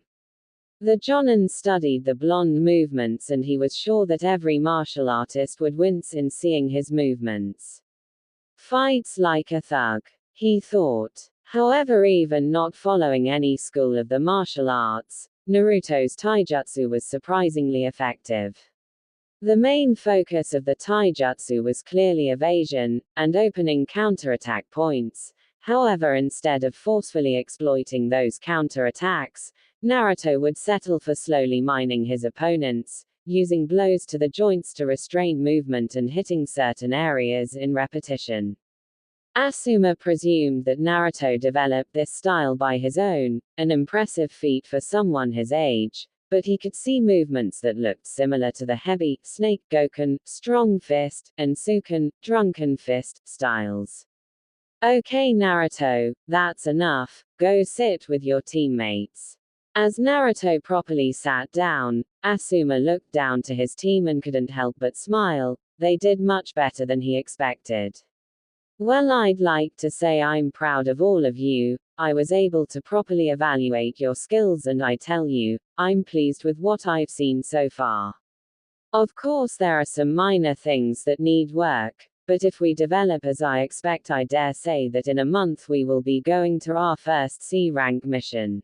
The jonin studied the blonde movements and he was sure that every martial artist would wince in seeing his movements. Fights like a thug, he thought. However, even not following any school of the martial arts, Naruto's taijutsu was surprisingly effective. The main focus of the taijutsu was clearly evasion, and opening counterattack points. However, instead of forcefully exploiting those counterattacks, Naruto would settle for slowly mining his opponents, using blows to the joints to restrain movement and hitting certain areas in repetition. Asuma presumed that Naruto developed this style by his own, an impressive feat for someone his age, but he could see movements that looked similar to the heavy, snake Goken, strong fist, and Suken, drunken fist, styles. Okay Naruto, that's enough, go sit with your teammates. As Naruto properly sat down, Asuma looked down to his team and couldn't help but smile. They did much better than he expected. Well, I'd like to say I'm proud of all of you. I was able to properly evaluate your skills and I tell you, I'm pleased with what I've seen so far. Of course there are some minor things that need work, but if we develop as I expect, I dare say that in a month we will be going to our first C rank mission.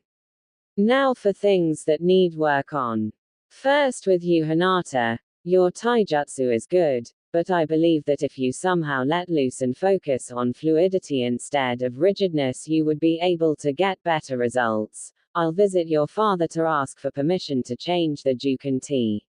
Now for things that need work on. First, with you Hinata, your taijutsu is good, but I believe that if you somehow let loose and focus on fluidity instead of rigidness, you would be able to get better results. I'll visit your father to ask for permission to change the Juken Tea.